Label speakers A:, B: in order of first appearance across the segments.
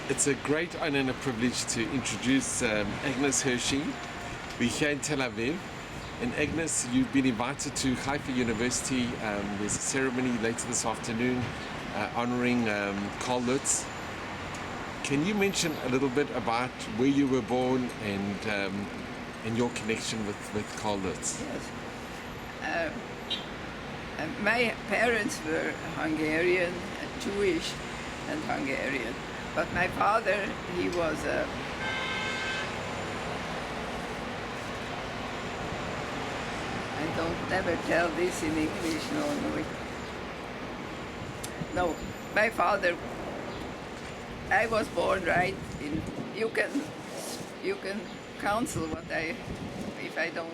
A: It's a great honor and a privilege to introduce Agnes Hirschi. We're here in Tel Aviv. And Agnes, you've been invited to Haifa University. There's a ceremony later this afternoon honoring Karl Lutz. Can you mention a little bit about where you were born and your connection with Karl Lutz?
B: Yes. My parents were Hungarian, Jewish and Hungarian. But my father, he was I don't never tell this in English, no, my father, I was born right in, you can counsel what if I don't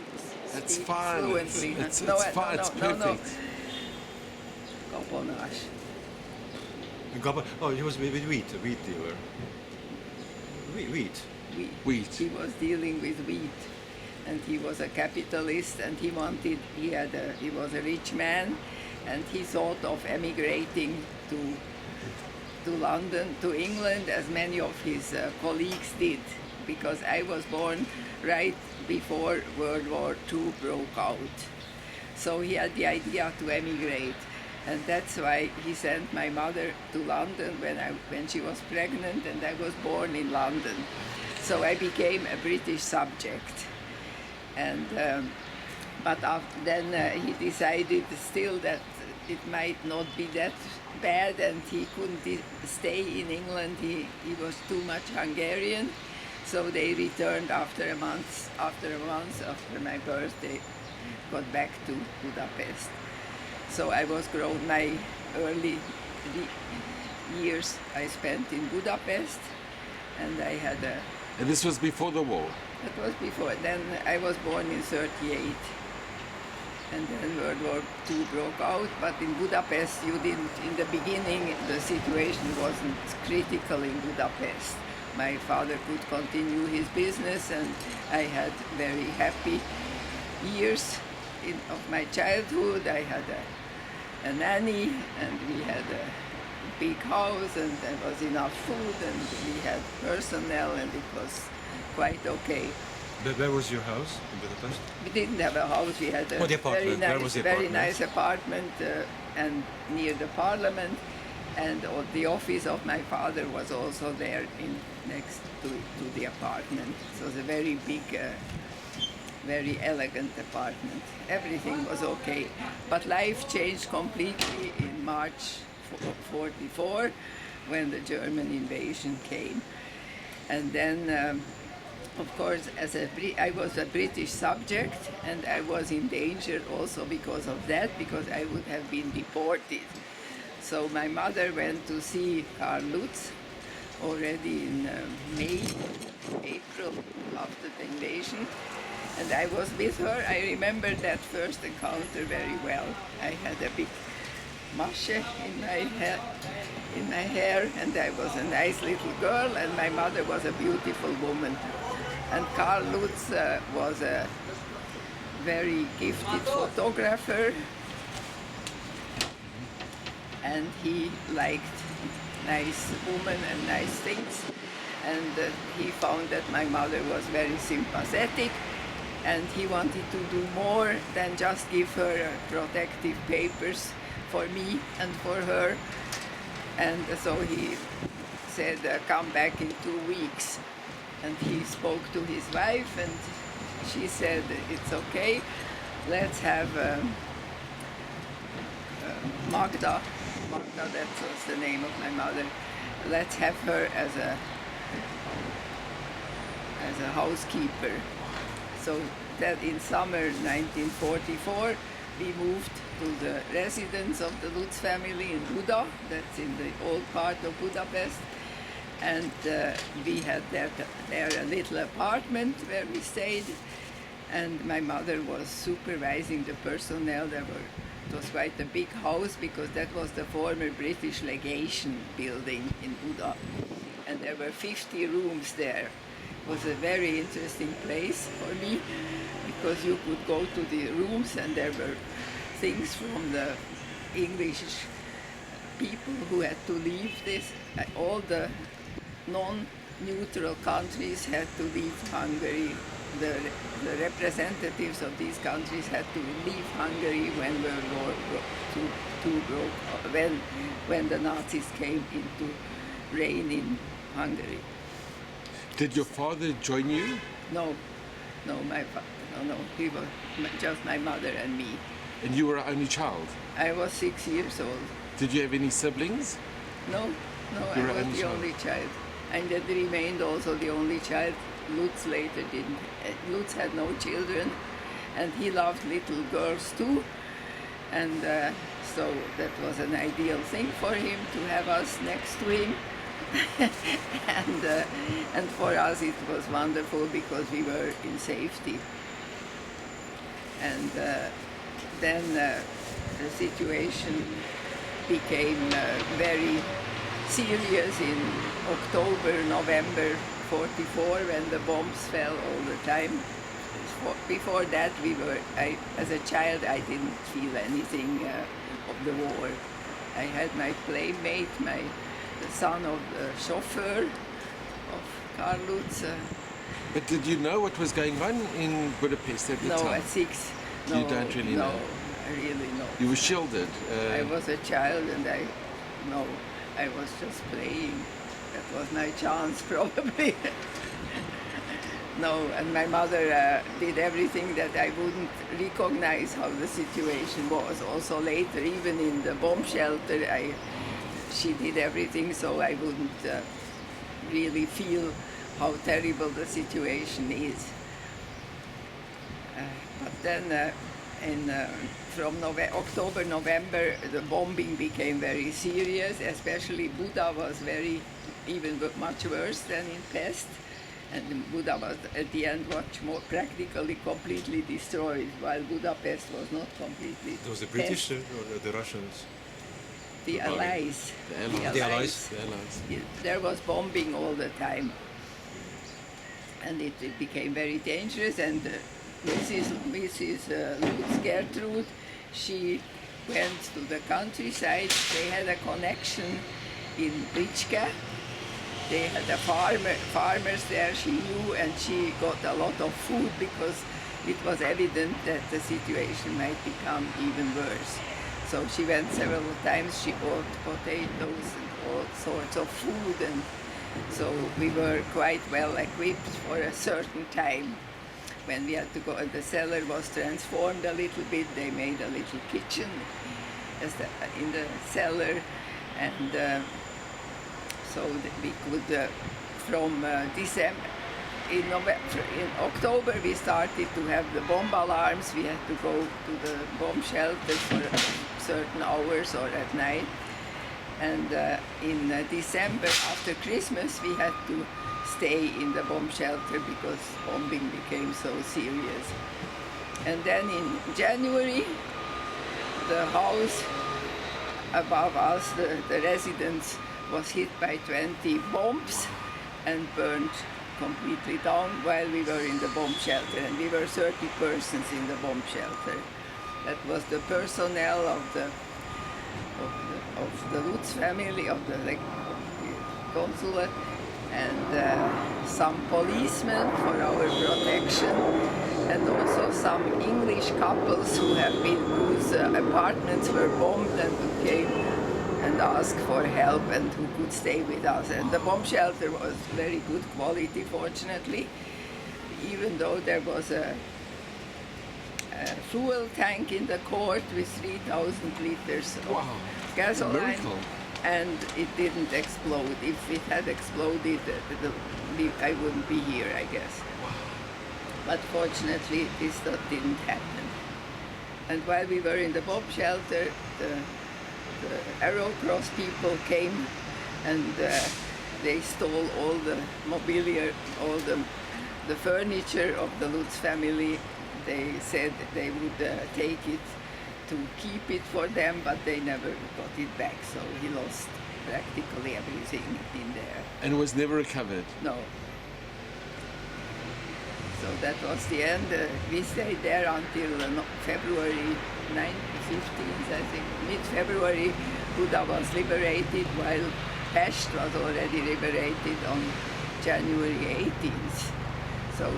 A: That's
B: speak
A: fine.
B: fluently.
A: It's fine, it's perfect.
B: Gabonás.
C: Oh, he was with wheat dealer. Wheat.
B: He was dealing with wheat, and he was a capitalist, and he was a rich man, and he thought of emigrating to London, to England, as many of his colleagues did, because I was born right before World War II broke out. So he had the idea to emigrate. And that's why he sent my mother to London when she was pregnant, and I was born in London. So I became a British subject. And but then he decided still that it might not be that bad, and he couldn't stay in England. He was too much Hungarian. So they returned after a month after my birthday, got back to Budapest. So I was grown, my early years I spent in Budapest, and I had a...
A: And this was before the war?
B: That was before. Then I was born in '38, and then World War II broke out, but in Budapest you didn't, in the beginning the situation wasn't critical in Budapest. My father could continue his business, and I had very happy years of my childhood. I had a nanny, and we had a big house, and there was enough food, and we had personnel, and it was quite okay.
C: But where was your house in Budapest?
B: We didn't have a house. We had a very nice apartment, and near the parliament, and the office of my father was also there next to the apartment. So it was a very big. Very elegant apartment. Everything was okay. But life changed completely in March '44 when the German invasion came. And then, of course, I was a British subject, and I was in danger also because of that, because I would have been deported. So my mother went to see Karl Lutz already in April after the invasion. And I was with her. I remember that first encounter very well. I had a big masche in my hair, and I was a nice little girl, and my mother was a beautiful woman. And Karl Lutz was a very gifted photographer, and he liked nice women and nice things. And he found that my mother was very sympathetic, and he wanted to do more than just give her protective papers for me and for her. And so he said, come back in 2 weeks. And he spoke to his wife, and she said, it's okay, let's have Magda, that was the name of my mother, let's have her as a housekeeper. So that in summer 1944, we moved to the residence of the Lutz family in Buda, that's in the old part of Budapest. And we had there a little apartment where we stayed, and my mother was supervising the personnel. It was quite a big house, because that was the former British legation building in Buda, and there were 50 rooms there. It was a very interesting place for me, because you could go to the rooms and there were things from the English people who had to leave this. All the non-neutral countries had to leave Hungary. The representatives of these countries had to leave Hungary when World War II broke, when the Nazis came into reign in Hungary.
A: Did your father join you?
B: No, he was just my mother and me.
A: And you were an only child?
B: I was 6 years old.
A: Did you have any siblings?
B: No,
A: You were
B: I was
A: only
B: the
A: child.
B: only child. And then remained also the only child. Lutz later didn't. Lutz had no children, and he loved little girls too. And so that was an ideal thing for him to have us next to him. and for us it was wonderful because we were in safety. And then the situation became very serious in October, November 44 when the bombs fell all the time. Before that, as a child, I didn't feel anything of the war. I had my playmate, the son of the chauffeur of Karl Lutz.
A: But did you know what was going on in Budapest at the
B: No,
A: time?
B: at 6. No,
A: You don't really know?
B: I really know.
A: You were shielded.
B: I was a child and I was just playing. That was my chance, probably. No, and my mother did everything that I wouldn't recognize how the situation was. Also later, even in the bomb shelter, she did everything so I wouldn't really feel how terrible the situation is. But then from October, November, the bombing became very serious, especially Buda was even much worse than in Pest. And Buda was at the end much more practically completely destroyed, while Budapest was not completely.
C: It was the British or the Russians?
B: The Allies.
A: The
C: Allies.
A: The Allies.
B: There was bombing all the time. And it became very dangerous. And Mrs. Lutz Gertrude, she went to the countryside. They had a connection in Britschka. They had farmers there she knew, and she got a lot of food because it was evident that the situation might become even worse. So she went several times, she bought potatoes and all sorts of food, and so we were quite well equipped for a certain time. When we had to go, the cellar was transformed a little bit, they made a little kitchen in the cellar, and so that we could, from December, in October we started to have the bomb alarms. We had to go to the bomb shelter for certain hours or at night. And in December, after Christmas, we had to stay in the bomb shelter because bombing became so serious. And then in January, the house above us, the residence, was hit by 20 bombs and burned completely down while we were in the bomb shelter, and we were 30 persons in the bomb shelter. That was the personnel of the Lutz family, of the consulate, and some policemen for our protection, and also some English couples whose apartments were bombed and who came and asked for help and who could stay with us. And the bomb shelter was very good quality, fortunately, even though there was a fuel tank in the court with 3,000 liters of gasoline, and it didn't explode. If it had exploded, I wouldn't be here, I guess. But fortunately, this didn't happen. And while we were in the bomb shelter, the Arrow Cross people came and they stole all the mobiliar, all the furniture of the Lutz family. They said they would take it to keep it for them, but they never got it back, so he lost practically everything in there.
A: And was never recovered?
B: No. So that was the end. We stayed there until February 15th, I think. Mid-February, Buda was liberated, while Pest was already liberated on January 18th. So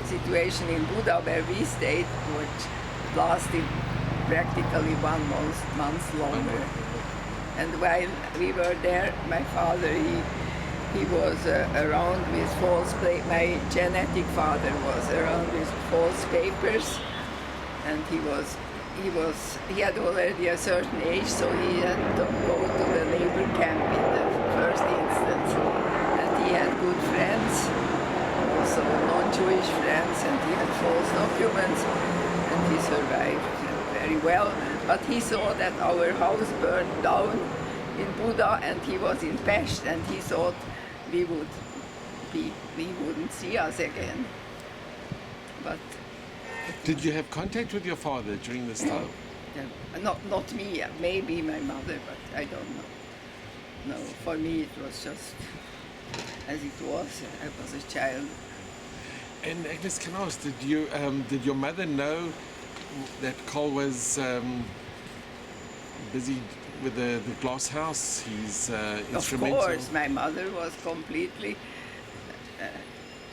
B: situation in Buda where we stayed which lasted practically 1 month longer. And while we were there, my father, he was around with my genetic father was around with false papers, and he had already a certain age, so he had to go to the labor camp in the first instance. And he had good friends, also non-Jewish friends, and he had false documents, and he survived very well. But he saw that our house burned down in Buda, and he was in Pest, and he thought we wouldn't see us again. But
A: Did you have contact with your father during this time?
B: not me, maybe my mother, but I don't know. No, for me it was just as it was. I was a child.
A: And Agnes, can I ask, did your mother know that Carl was busy with the glass house? He's instrumental.
B: Of course, my mother was completely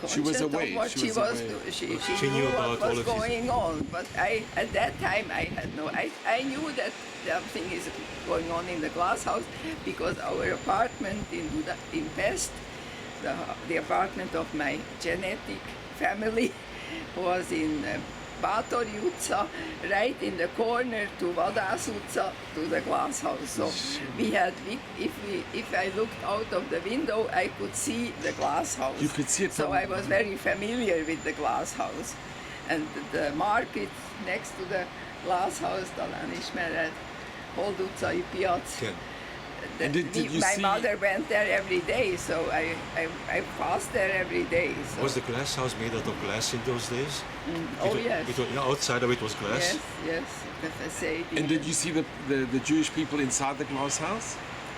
A: She was
B: conscious
A: aware,
B: of what
A: she was aware.
B: She knew
C: about
B: what
C: all
B: was
C: of this.
B: going on. But at that time I had no. I knew that something is going on in the glass house because our apartment in Pest, the apartment of my genetic family, was in Bátorutca, right in the corner to Vadászutca, to the glass house. So if I looked out of the window, I could see the glass house.
A: You could see it
B: So
A: from-
B: I was very familiar with the glass house. And the market next to the glass house, talán ismered, Hold utcai piac.
C: Ken.
A: And did you
B: My
A: see-
B: mother went there every day, so I passed there every day. So.
C: Was the glass house made out of glass in those days?
B: Oh, yes.
C: Outside of it was glass?
B: Yes, the facade.
A: And did you see the Jewish people inside the glass house?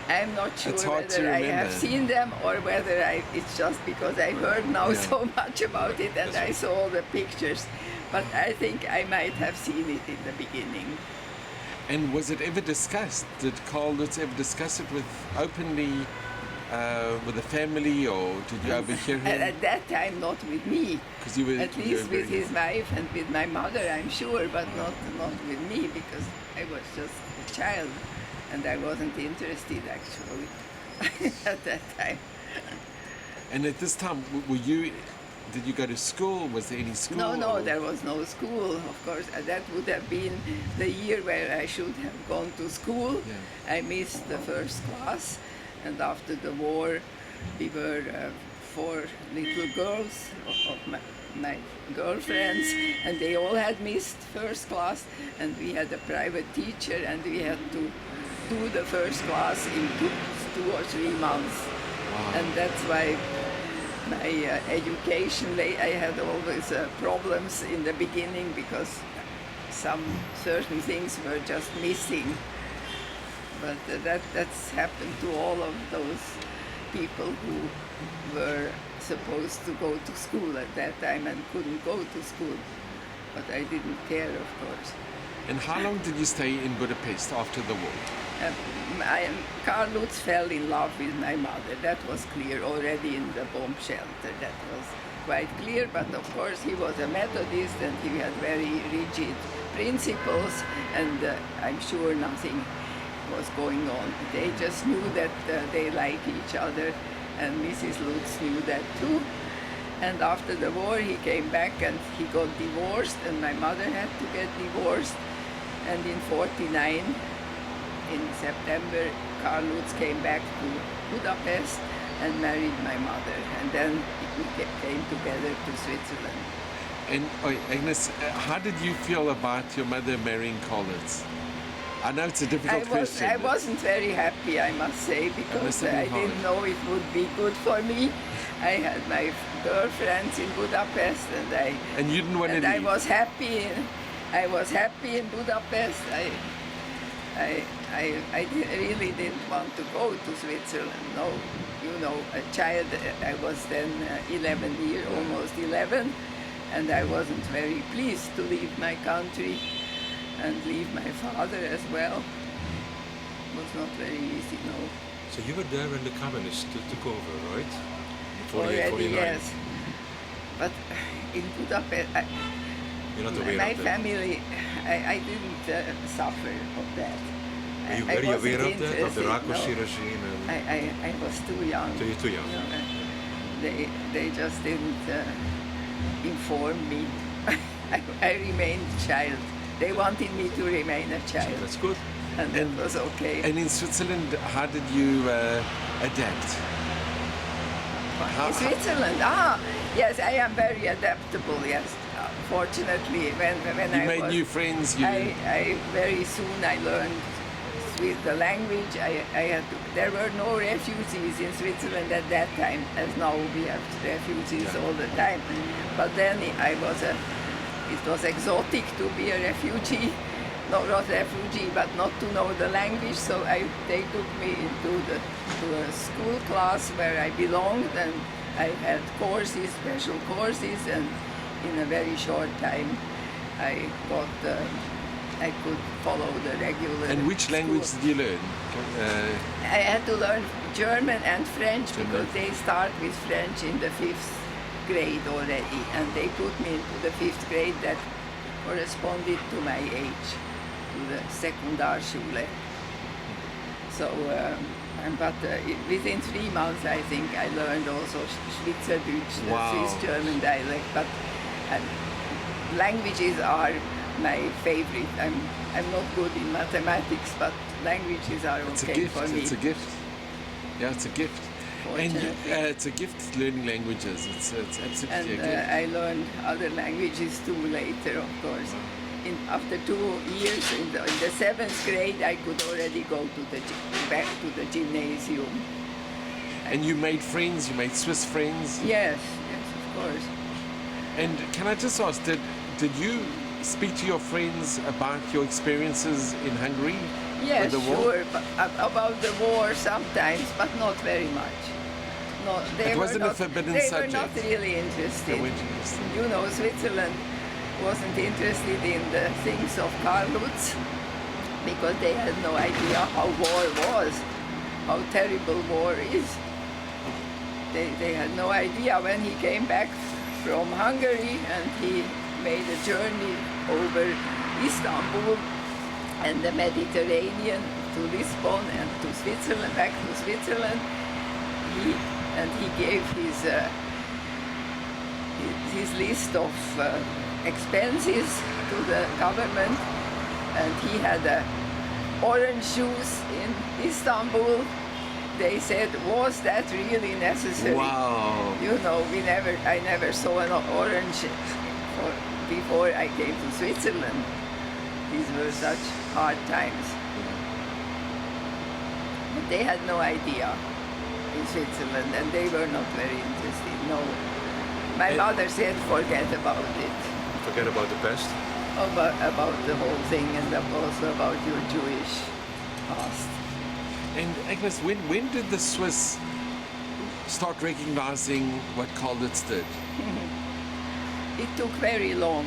B: I'm not sure
A: It's hard to
B: whether I have
A: remember.
B: seen them or whether it's just because I heard now
A: Yeah.
B: so much about it and I saw all the pictures. But I think I might have seen it in the beginning.
A: And was it ever discussed? Did Carl Lutz ever discuss it openly with the family, or did you overhear
B: And
A: him?
B: at that time, not with me.
A: 'Cause you were-
B: At
A: you
B: least
A: were
B: with
A: very
B: his wife and with my mother, I'm sure, but not with me because I was just a child and I wasn't interested actually at that time.
A: And at this time, did you go to school? Was there any school?
B: No,
A: or-
B: there was no school, of course. That would have been the year where I should have gone to school.
A: Yeah.
B: I missed the first class, and after the war, we were 4 little girls of my girlfriends, and they all had missed first class, and we had a private teacher, and we had to do the first class in 2 or 3 months.
A: Wow.
B: And that's why my education, I had always problems in the beginning because some certain things were just missing. But that's happened to all of those people who were supposed to go to school at that time and couldn't go to school. But I didn't care, of course.
A: And how long did you stay in Budapest after the war?
B: Carl Lutz fell in love with my mother. That was clear already in the bomb shelter. That was quite clear. But of course, he was a Methodist and he had very rigid principles. And I'm sure nothing was going on. They just knew that they liked each other, and Mrs. Lutz knew that too. And after the war, he came back and he got divorced, and my mother had to get divorced. And in '49. In September, Carl Lutz came back to Budapest and married my mother, and then we came together to Switzerland.
A: And Agnes, how did you feel about your mother marrying Carl Lutz? I know it's a difficult question.
B: I wasn't very happy, I must say, because
A: must have
B: I
A: been hard.
B: didn't know it would be good for me. I had my girlfriends in Budapest,
A: And you didn't want to
B: and I
A: leave.
B: was happy. I was happy in Budapest. I really didn't want to go to Switzerland. No, you know, a child. I was then 11 years, almost 11, and I wasn't very pleased to leave my country and leave my father as well. It was not very easy, no.
C: So you were there when the communists took over, right? 48,
B: Already,
C: 49.
B: yes. But in Budapest,
C: You're not aware
B: my
C: of that.
B: family, I didn't suffer of that.
C: Were you
B: I
C: very
B: wasn't
C: aware of that, of the
B: interested,
C: Rákosi
B: no.
C: regime? And
B: I was too young.
C: so you're too young.
B: You know, they just didn't inform me. I remained child. They wanted me to remain a
C: So
B: child,
C: that's good.
B: and that was okay.
A: And in Switzerland, how did you adapt?
B: In Switzerland, yes, I am very adaptable. Yes, fortunately, when
A: You
B: I
A: made
B: was,
A: new friends. You
B: I very soon I learned the language. I had to, there were no refugees in Switzerland at that time, as now we have refugees
A: Yeah.
B: all the time. But then it was exotic to be a refugee. No, not refugee, but not to know the language. So they took me to a school class where I belonged, and I had courses, special courses, and in a very short time, I could follow the regular.
A: and which language
B: school.
A: did you learn?
B: I had to learn German and French
A: German.
B: because they start with French in the 5th grade already, and they put me into the 5th grade that corresponded to my age, to the Sekundarschule. So, within 3 months, I think I learned also Schweizerdeutsch, the
A: Wow.
B: Swiss-German dialect. But languages are my favorite. I'm not good in mathematics, but languages are
A: It's a
B: okay
A: gift.
B: for me.
A: It's a gift. Yeah, it's a gift. And
B: Fortunately.
A: it's a gift learning languages. It's absolutely
B: And
A: a gift.
B: I learned other languages too later, of course. After 2 years, in the 7th grade, I could already go to back to the gymnasium.
A: And you made friends. You made Swiss friends.
B: Yes, of course.
A: And can I just ask, did you speak to your friends about your experiences in Hungary?
B: Yes,
A: with the war?
B: sure. But about the war sometimes, but not very much. No,
A: It wasn't a forbidden
B: they
A: subject.
B: were not really interested.
A: They weren't interested.
B: You know, Switzerland wasn't interested in the things of Karl Lutz because they had no idea how war was, how terrible war is. They had no idea when he came back from Hungary and he made a journey over Istanbul and the Mediterranean to Lisbon and to Switzerland, back to Switzerland. He gave his list of expenses to the government, and he had orange shoes in Istanbul. They said, was that really necessary?
A: Wow.
B: You know, I never saw an orange before I came to Switzerland. These were such hard times. But they had no idea in Switzerland, and they were not very interested, no. My mother said, forget about it,
C: Forget about the past.
B: about the whole thing, and also about your Jewish past.
A: And Agnes, when did the Swiss start recognizing what Karl Lutz did?
B: It took very long.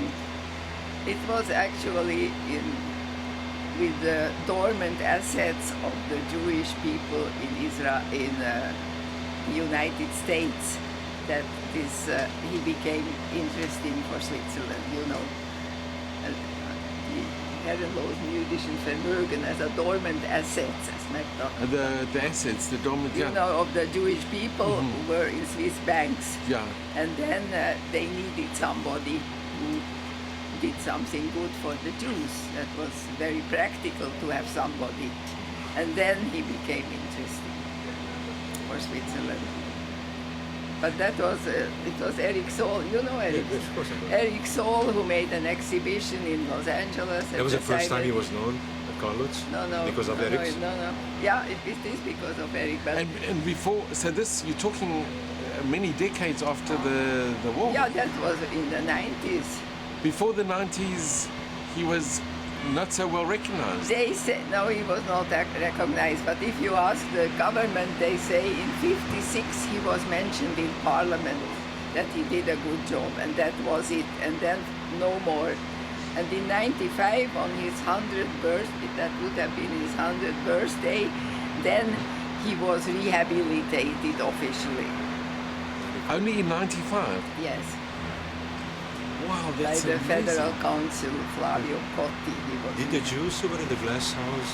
B: It was actually with the dormant assets of the Jewish people in Israel, in the United States, that he became interesting for Switzerland. You know, die herrenlosen jüdischen Vermögen as a dormant assets, as McDonald.
A: The assets, the dormant.
B: You know, of the Jewish people who were in Swiss banks.
A: Yeah.
B: And then they needed somebody who did something good for the Jews. That was very practical to have somebody. And then he became interesting for Switzerland. But that was, it was Eric Sohl, you know Eric?
C: Yes, of course I know.
B: Eric Sohl, who made an exhibition in Los Angeles.
C: That was the first time he
B: Cyber-
C: was known, Karl Lutz?
B: No.
C: Because of
B: no,
C: Eric's?
B: No. Yeah, it is because of Eric. But
A: And before, so this, you're talking many decades after the war.
B: yeah, that was in the 90s.
A: Before the 90s, he was not so well recognized.
B: They say, no, he was not recognized, but if you ask the government, they say in 56 he was mentioned in parliament, that he did a good job, and that was it, and then no more. And in 95, on his 100th birthday, that would have been his 100th birthday, then he was rehabilitated officially.
A: Only in 95?
B: Yes,
A: Wow,
B: by
A: that's
B: the
A: amazing.
B: Federal Council, Flavio Cotti. He was.
C: Did the Jews who were in the glass house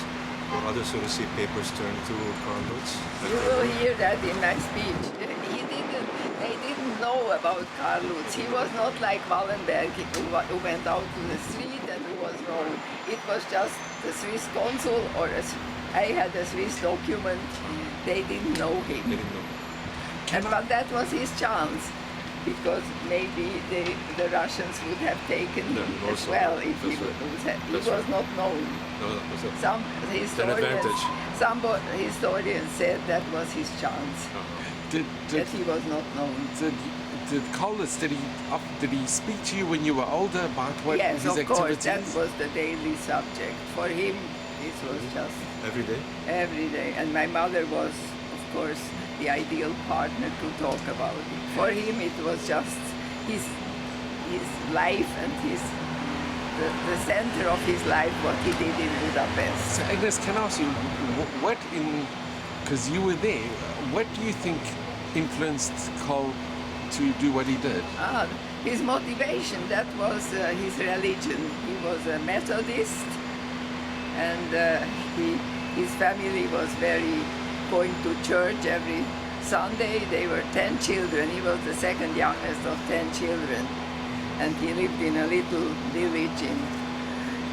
C: or others who received papers turned to Karl Lutz?
B: You will hear that in my speech. They didn't know about Karl Lutz. He was not like Wallenberg, who went out to the street and who was known. It was just the Swiss consul, or I had a Swiss document. They didn't know him.
C: They didn't know.
B: But that was his chance, because maybe the Russians would have taken him
C: Yeah,
B: as
C: also,
B: well if he
C: that's
B: was
C: right.
B: not known.
C: No, that was it.
B: Some
C: advantage.
B: historians said that was his chance,
A: Did,
B: that he was not known.
A: did Karl Lutz, did he speak to you when you were older about what
B: Yes,
A: his
B: of course, that
A: activities?
B: was the daily subject. For him, this was just
C: Every day?
B: every day. And my mother was, of course, the ideal partner to talk about it. For him, it was just his life and the center of his life, what he did in Budapest.
A: So Agnes, can I ask you, what in, because you were there, what do you think influenced Karl to do what he did?
B: His motivation, that was his religion. He was a Methodist, and his family was very going to church every Sunday. They were 10 children. He was the second youngest of 10 children. And he lived in a little village in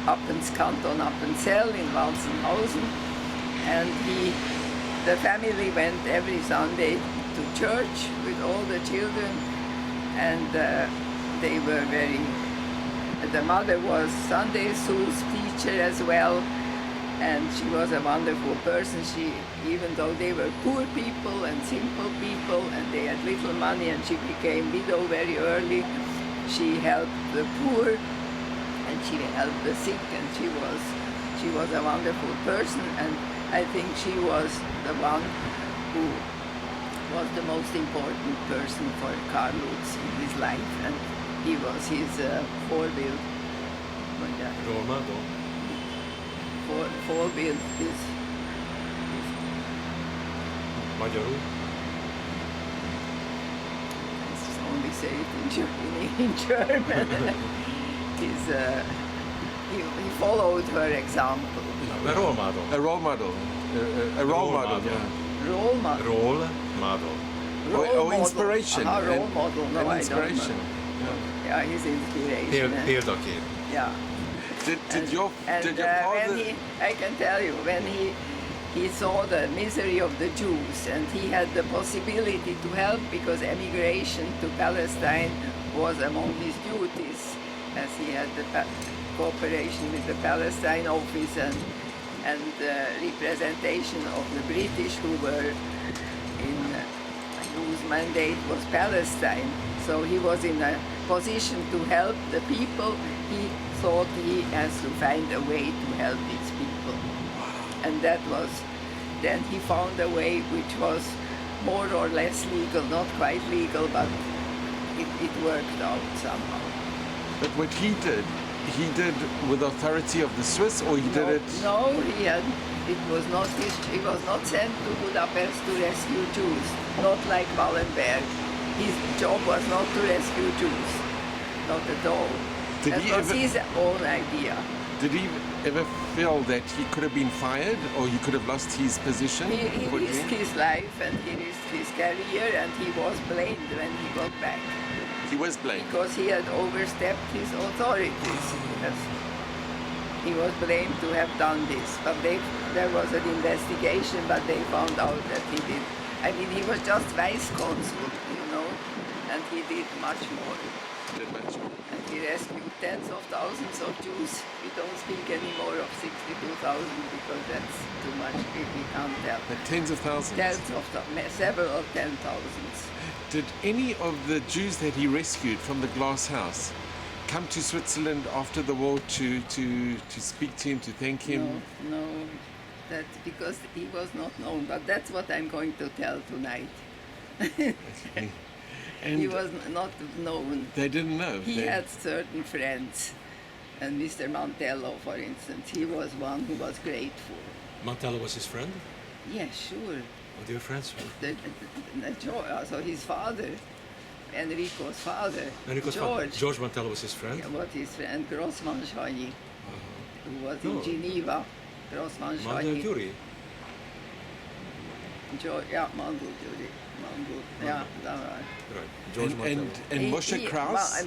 B: Appens Canton, Appenzell in Walzenhausen. And the family went every Sunday to church with all the children. And they were the mother was Sunday school teacher as well. And she was a wonderful person. Even though they were poor people and simple people, and they had little money, and she became widow very early, she helped the poor, and she helped the sick, and she was a wonderful person. And I think she was the one who was the most important person for Karl Lutz in his life, and he was his forebild.
C: Roma, no?
B: Forebild is
C: Magyarul?
B: let's only say it in German. He followed her example.
C: A role model.
A: A role model. A role model, yeah.
B: Role model.
C: Role model.
A: Or inspiration.
B: Role model. No,
A: An
B: I don't
A: inspiration.
B: know. Yeah, his inspiration.
C: Példaként.
B: Yeah.
A: Did your
B: And
A: father...
B: I can tell you, when he saw the misery of the Jews, and he had the possibility to help, because emigration to Palestine was among his duties, as he had the cooperation with the Palestine office and representation of the British who were whose mandate was Palestine. So he was in a position to help the people. He thought he has to find a way to help these people. And that was, then he found a way which was more or less legal, not quite legal, but it worked out somehow.
A: But what he did with authority of the Swiss, or he did it...
B: No, he was not sent to Budapest to rescue Jews, not like Wallenberg. His job was not to rescue Jews, not at all. That was his own idea.
A: Did he ever feel that he could have been fired, or he could have lost his position?
B: He risked his life, and he risked his career, and he was blamed when he got back.
A: He was blamed.
B: Because he had overstepped his authorities. Yes. He was blamed to have done this, but there was an investigation, but they found out that he did. I mean, he was just vice consul, and he did much more. And he rescued tens of thousands of Jews. We don't speak anymore of 62,000 because that's too much. We can't tell.
A: But tens of thousands?
B: Several 10,000s.
A: Did any of the Jews that he rescued from the glass house come to Switzerland after the war to speak to him, to thank him?
B: No, that's because he was not known. But that's what I'm going to tell tonight.
A: And
B: he was not known.
A: They didn't know.
B: He had certain friends. And Mr. Mantello, for instance, he was one who was grateful.
C: Mantello was his friend?
B: Yeah, sure.
C: Oh, dear friends.
B: So his father, Enrico's father,
C: Enrico's
B: George.
C: George Mantello was his friend.
B: Yeah, what his friend Grossman Schani, who was in
C: No.
B: Geneva. Grossman
C: Mandel
B: Schani.
C: Curie.
B: Ja, Mandel, ja, da war.
C: Right. George
A: And,
C: Mantello.
A: and Moshe Kraus?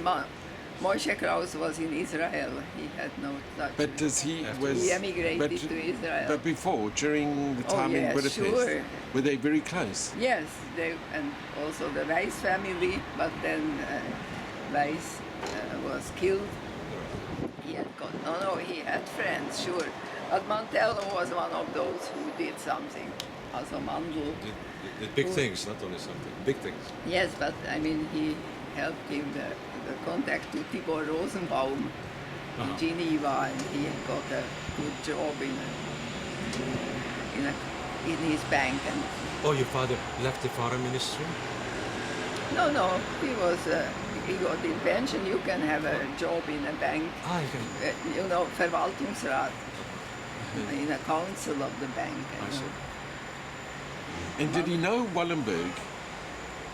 B: Moshe Kraus was in Israel. He had no Dutch.
A: But does he
C: After-
A: was
B: He emigrated
A: but,
B: to Israel.
A: But before, during the
B: Oh,
A: time in
B: yes,
A: Budapest,
B: sure.
A: were they very close?
B: Yes, and also the Weiss family, but then Weiss was killed. He had he had friends, sure. But Mantello was one of those who did something. Also Mandel.
C: Did big things, not only something. Big things.
B: Yes, but I mean, he helped him the contact to Tibor Rosenbaum in Geneva, and he got a good job in his bank. And
C: Oh, your father left the foreign ministry?
B: no, he got in pension. You can have a job in a bank,
C: Ah, you can.
B: Verwaltungsrat, in a council of the bank.
C: I see.
A: And did he know Wallenberg,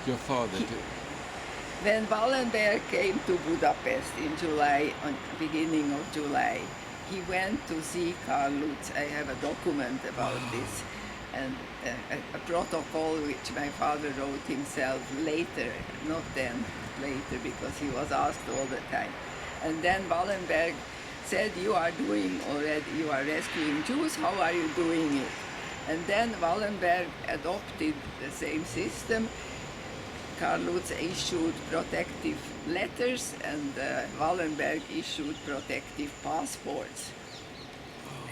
A: your father?
B: When Wallenberg came to Budapest in July, on beginning of July, he went to see Karl Lutz. I have a document about this, and a protocol which my father wrote himself later, not then, later, because he was asked all the time. And then Wallenberg said, you are rescuing Jews, how are you doing it? And then Wallenberg adopted the same system. Karl Lutz issued protective letters, and Wallenberg issued protective passports.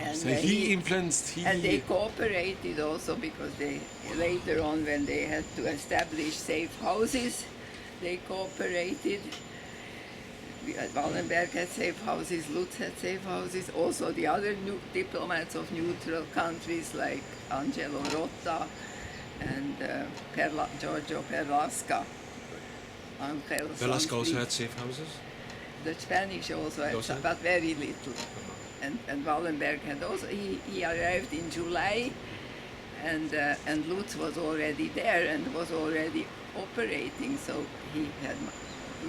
B: And
A: So he influenced.
B: and they cooperated also, because they later on, when they had to establish safe houses, they cooperated. Wallenberg had safe houses, Lutz had safe houses. Also the other diplomats of neutral countries like Angelo Rotta and Giorgio Perlasca.
C: Velasco also had safe houses?
B: The Spanish also had
C: Also?
B: some, but very little. And Wallenberg had also, he arrived in July, and Lutz was already there and was already operating, so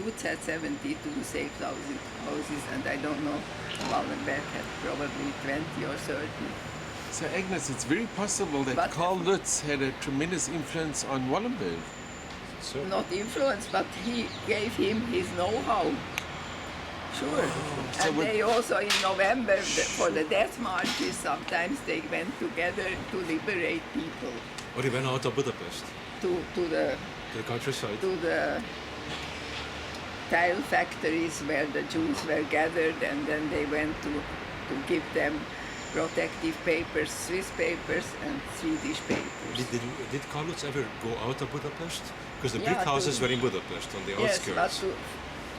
B: Lutz had 72 safe houses, and I don't know, Wallenberg had probably 20 or 30.
A: So Agnes, it's very possible that
B: But-
A: Karl Lutz had a tremendous influence on Wallenberg.
C: So,
B: Not influence, but he gave him his know-how. Sure.
A: So
B: And
A: what-
B: they also, in November, for the death marches, sometimes they went together to liberate people
C: or he went out of Budapest
B: to the
C: to the countryside.
B: tile factories where the Jews were gathered, and then they went to give them protective papers, Swiss papers and Swedish papers.
C: Did Karl Lutz ever go out of Budapest? Because the
B: Yeah,
C: big houses
B: to-
C: were in Budapest, on the
B: Yes, but
C: outskirts.
B: to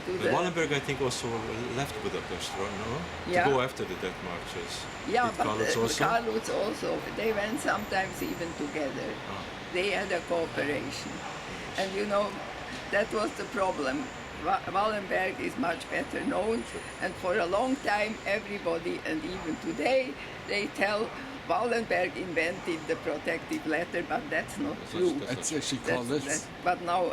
C: But
B: the...
C: Wallenberg, I think, also left Budapest, right? No?
B: Yeah.
C: To go after the death marches.
B: Yeah,
C: Did
B: but
C: Karl Lutz also?
B: Karl Lutz also, they went sometimes even together.
C: Ah.
B: They had a cooperation. And that was the problem. Wallenberg is much better known, and for a long time everybody, and even today, they tell Wallenberg invented the protective letter, but that's not true.
A: It's actually Karl Lutz.
B: But now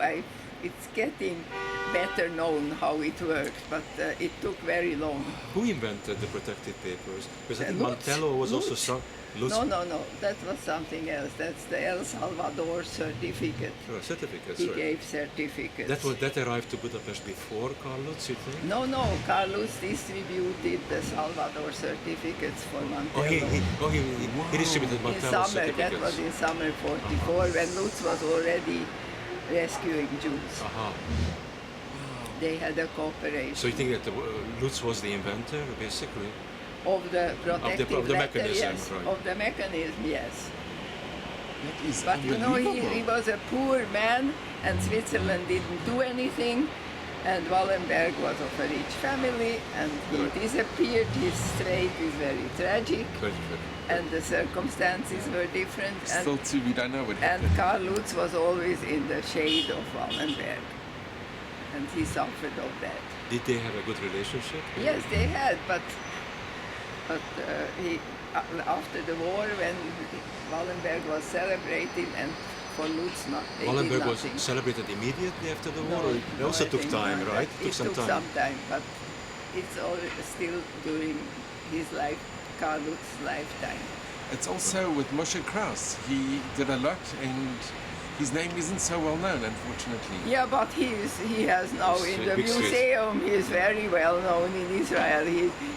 B: it's getting better known how it works, but it took very long.
C: Who invented the protective papers? Because I think
B: Lutz.
C: Mantello was also
B: Lutz.
C: some. Lutz.
B: No, that was something else. That's the El Salvador certificate.
C: Oh, certificates,
B: He
C: right.
B: gave certificates.
C: That arrived to Budapest before Karl Lutz, you think?
B: No, Karl Lutz distributed the Salvador certificates for Mantello.
C: He distributed
B: In
C: Mantello
B: summer,
C: certificates.
B: that was in summer 44, when Lutz was already rescuing Jews.
C: Aha.
B: They had a cooperation.
C: So you think that Lutz was the inventor, basically?
B: Of the protective
C: of the
B: letter,
C: mechanism,
B: yes.
C: right.
B: Of the mechanism, yes.
A: That is
B: But
A: unbelievable.
B: he was a poor man, and Switzerland didn't do anything, and Wallenberg was of a rich family, and he
C: Right.
B: disappeared. His fate is very tragic,
C: Very good.
B: and the circumstances were different.
A: Still too, we don't know what
B: And
A: happened.
B: Karl Lutz was always in the shade of Wallenberg, and he suffered of that.
C: Did they have a good relationship?
B: Yes, they had, but after the war when Wallenberg was celebrating and for Lutz not. They did
C: Wallenberg was
B: nothing.
C: celebrated immediately after the war.
B: No,
C: Or it
B: no,
C: also
B: I
C: took
B: think
C: time,
B: not.
C: right?
B: It took some time, but it's all still during his life, Karl Lutz's lifetime.
A: It's also with Moshe Kraus. He did a lot, and his name isn't so well known, unfortunately.
B: Yeah, but he has now
C: He's
B: in
C: a
B: the
C: big Swiss.
B: museum. He is very well known in Israel.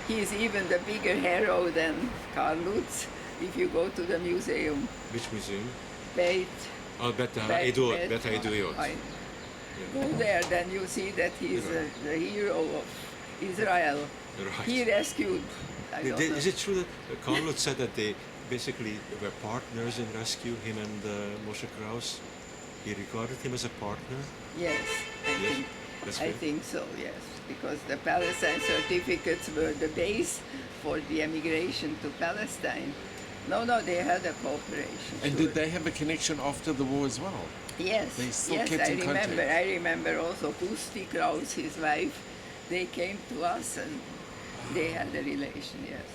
B: He is even the bigger hero than Karl Lutz. If you go to the museum,
C: Which museum?
B: Beit
C: Oh, Bet
B: Bet-
C: Haeduyot.
B: I go there, then you see that he's the hero of Israel.
C: Right.
B: He rescued. I don't know.
C: Is it true that Karl Lutz said that they basically were partners in rescue, him and Moshe Kraus? He regarded him as a partner?
B: Yes,
C: Yes, that's
B: I
C: great.
B: think so. Yes, because the Palestine certificates were the base for the emigration to Palestine. No, they had a cooperation.
A: And
B: sure.
A: did they have a connection after the war as well?
B: Yes,
A: They still
B: yes,
A: kept
B: I
A: in
B: remember.
A: contact.
B: I remember also Pusti Kraus, his wife. They came to us and they had a relation. Yes,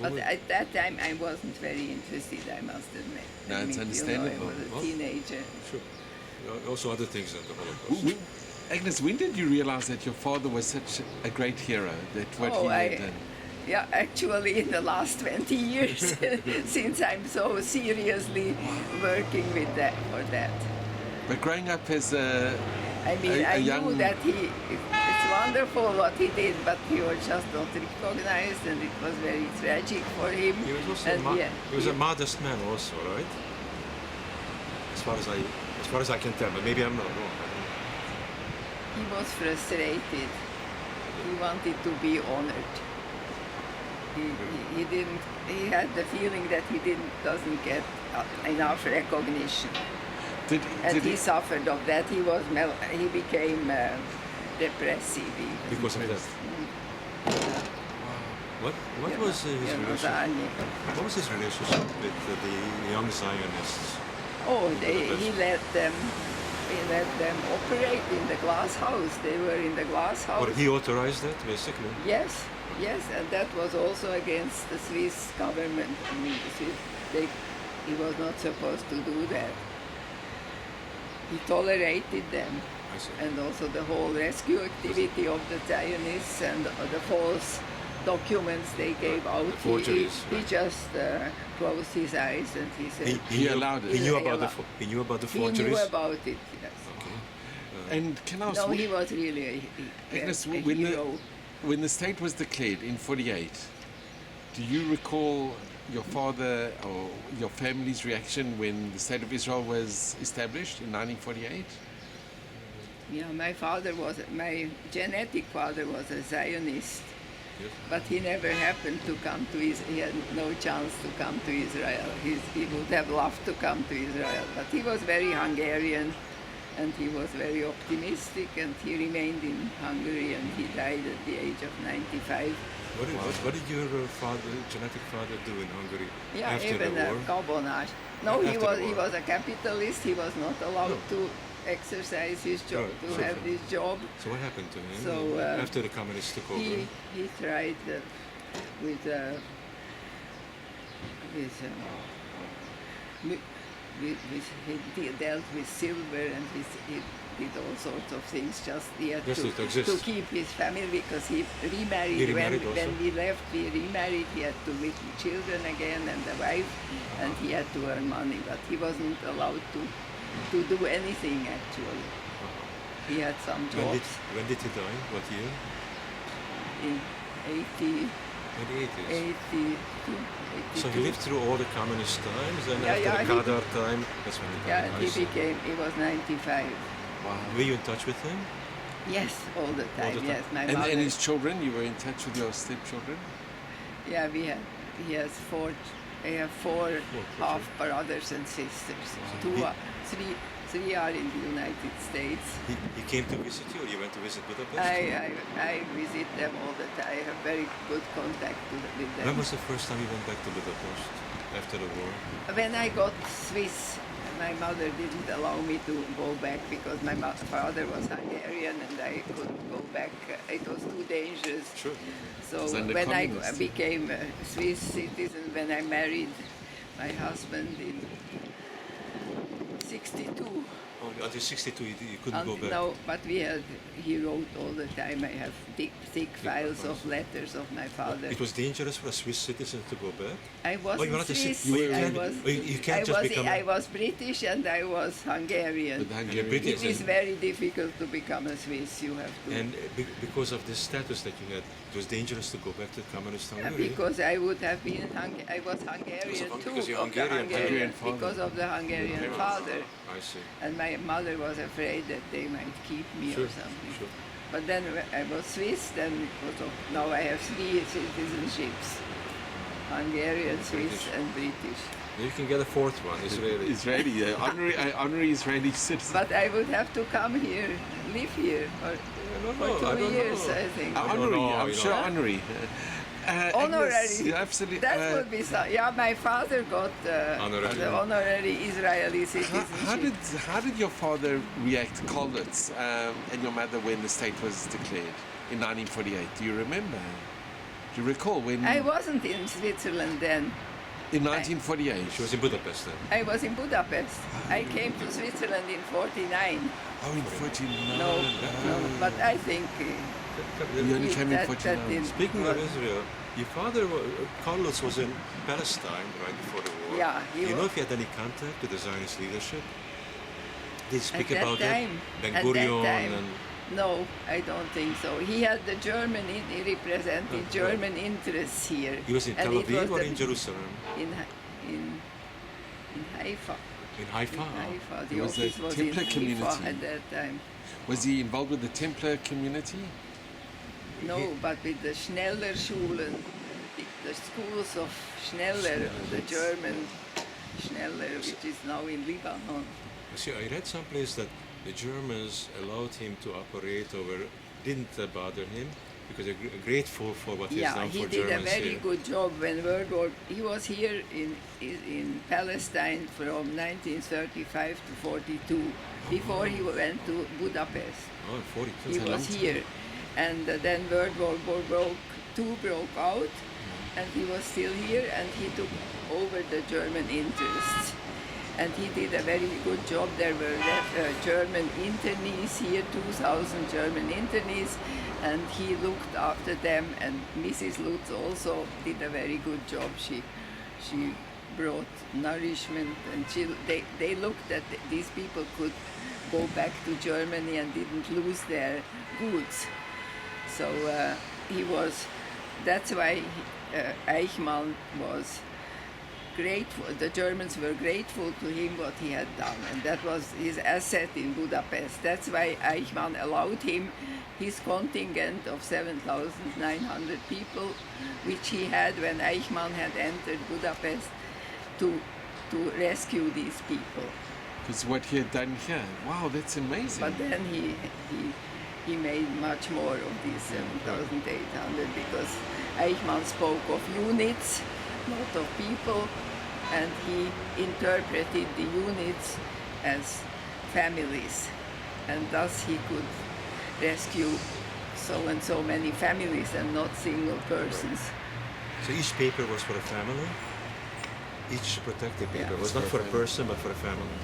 B: but
C: Well,
B: at that time I wasn't very interested. I must admit.
A: No, it's
B: I
A: understandable.
B: was a
C: Well,
B: teenager.
C: Sure. Also other things than the Holocaust.
A: Agnes, when did you realize that your father was such a great hero? That what he had done?
B: Yeah, actually in the last 20 years, since I'm so seriously working with that for that.
A: But growing up as a
B: I mean,
A: A
B: I
A: young-
B: knew that it's wonderful what he did, but he was just not recognized, and it was very tragic for him.
C: He was also
B: And
C: he was a modest man also, right? As far as I can tell, but maybe I'm not wrong.
B: he was frustrated. He wanted to be honored. He didn't. He had the feeling that he doesn't get enough recognition. And
A: did
B: he suffered of that. He became depressive. Even.
C: Because of that. What
B: You
C: was
B: know,
C: his
B: you know,
C: relationship?
B: Daniel.
C: What was his relationship with the young Zionists?
B: Oh, he let them operate in the glass house. They were in the glass house.
C: Or he authorized that, basically?
B: Yes, and that was also against the Swiss government. I mean, he was not supposed to do that. He tolerated them,
C: I see.
B: and also the whole rescue activity of the Zionists and the false documents they gave out.
C: forgeries,
B: He
C: right.
B: just closed his eyes and he said
A: He allowed it.
C: He knew
B: He
C: about
B: allowed-
C: he knew about the
B: he
C: forgeries.
B: knew about it. Yes.
C: Okay.
A: And can I ask,
B: No, he was really
A: Agnes,
B: a
A: when
B: hero.
A: when the state was declared in '48, do you recall your father or your family's reaction when the state of Israel was established in 1948?
B: Yeah, my genetic father was a Zionist,
C: Yes.
B: but he never happened to come to Israel. He had no chance to come to Israel. He would have loved to come to Israel, but he was very Hungarian, and he was very optimistic, and he remained in Hungary, and he died at the age of 95.
C: What did your genetic father do in Hungary
B: Yeah,
C: after
B: even
C: the
B: a
C: war?
B: kabonás. No, he
C: After the
B: was
C: war.
B: a capitalist. He was not allowed
C: No.
B: to exercise his job,
C: Right,
B: to
C: sure,
B: have
C: sure.
B: this job.
C: So what happened to him
B: So,
C: after the communists took over?
B: He tried with he dealt with silver, and he did all sorts of things. He had
C: Just to exist.
B: to keep his family, because he remarried.
C: He remarried also?
B: When we left, we remarried. He had two little children again and a wife, and he had to earn money, but he wasn't allowed to do anything actually. He had some jobs
C: When did he die? What year?
B: in 80.
C: In the 80s.
B: 82.
C: So he lived through all the communist times, and
B: Yeah,
C: after
B: yeah,
C: the Kadar time, that's when he died.
B: Yeah,
C: I
B: he
C: see.
B: was 95.
C: Were you in touch with him?
B: Yes, all the time.
C: the time.
B: Yes, my
A: And
B: mother.
A: his children, you were in touch with your stepchildren?
B: Yeah, he has four. I have four
C: children.
B: half brothers and sisters. Three are in the United States.
C: He came to visit you, or you went to visit Budapest?
B: I visit them all the time. I have very good contact with
C: When
B: them.
C: was the first time you went back to Budapest after the war?
B: When I got Swiss my mother didn't allow me to go back because my father was Hungarian and I couldn't go back. It was too dangerous.
C: Sure.
B: So
A: was under
B: when I
A: communists.
B: became a Swiss citizen, when I married my husband in 62.
C: Oh, until 62, you couldn't go back.
B: No, but he wrote all the time. I have thick files of letters of my father.
C: It was dangerous for a Swiss citizen to go back?
B: I wasn't
C: you're not a
B: Swiss.
C: you
B: I
C: can't,
B: was,
C: you can't just become
B: I was British and I was Hungarian.
A: With the
C: You're
A: Hungarian.
C: British.
B: It is very difficult to become a Swiss. You have to.
C: And because of this status that you had, it was dangerous to go back to communist Hungary.
B: Because I would have been, I was Hungarian too.
C: Because you're
B: of the
C: Hungarian.
A: father.
B: because of the Hungarian father.
C: I see.
B: And my mother was afraid that they might keep me or something.
C: Sure.
B: But then I was Swiss, then it was, now I have 3 citizenships. Hungarian, Swiss and British.
C: You can get a fourth one, Israeli.
A: Israeli, honorary Israeli citizen.
B: But I would have to come here, live here for, for 2 years, I think.
A: Honorary,
C: know,
A: I'm
C: you
A: sure
C: know.
A: honorary.
B: Honorary.
A: Agnes, yeah, absolutely.
B: That would be so. Yeah, my father got
C: Honorary.
B: the honorary Israeli citizenship.
A: how did your father react, Lutz, and your mother when the state was declared in 1948? Do you remember? Do you recall when?
B: I wasn't in Switzerland then.
A: In 1948.
C: She was in Budapest then.
B: I was in Budapest. I came to Switzerland in 49.
A: Oh, in 49.
B: No, but I think
A: You only came in
B: that
A: 49.
B: didn't
C: Speaking of
B: work.
C: Israel, your father, Carlos, was in Palestine right before the war.
B: Yeah,
C: Do you know if he had any contact with the Zionist leadership? Did he speak
B: At that
C: about
B: time,
C: that? Ben
B: at
C: Gurion
B: that time,
C: and
B: no, I don't think so. He had the German, he represented German interests here.
C: he was in
B: And
C: Tel
B: it
C: Aviv
B: was
C: or
B: the-
C: in Jerusalem?
B: in Haifa.
C: In Haifa.
B: Haifa. The
A: It was a
B: office was in
A: Templar
B: Haifa
A: community.
B: at that time.
A: Was he involved with the Templar community?
B: No, but with the Schneller Schulen, the schools of Schneller, the German Schneller, which is now in Lebanon.
C: See, I read someplace that the Germans allowed him to operate over, didn't bother him because they're grateful for what he's
B: Yeah,
C: done
B: he
C: for
B: did
C: Germans
B: a very
C: here.
B: good job when World War. He was here in Palestine from 1935 to 42. Before he went to Budapest,
C: Oh, in 42.
B: he
A: a long
B: was
A: time.
B: here, and then World War II broke out, and he was still here, and he took over the German interests. And he did a very good job. There were German internees here, 2,000 German internees, and he looked after them. And Mrs. Lutz also did a very good job. She brought nourishment, and they looked that these people could go back to Germany and didn't lose their goods. So he was. That's why Eichmann was grateful. The Germans were grateful to him what he had done, and that was his asset in Budapest. That's why Eichmann allowed him his contingent of 7,900 people, which he had when Eichmann had entered Budapest, to rescue these people.
A: Because what he had done here. Wow, that's amazing.
B: But then he made much more of these 7,800 because Eichmann spoke of units, not of people, and he interpreted the units as families, and thus he could rescue so and so many families and not single persons.
C: So each paper was for a family? Each protected paper was not for a person but for a family?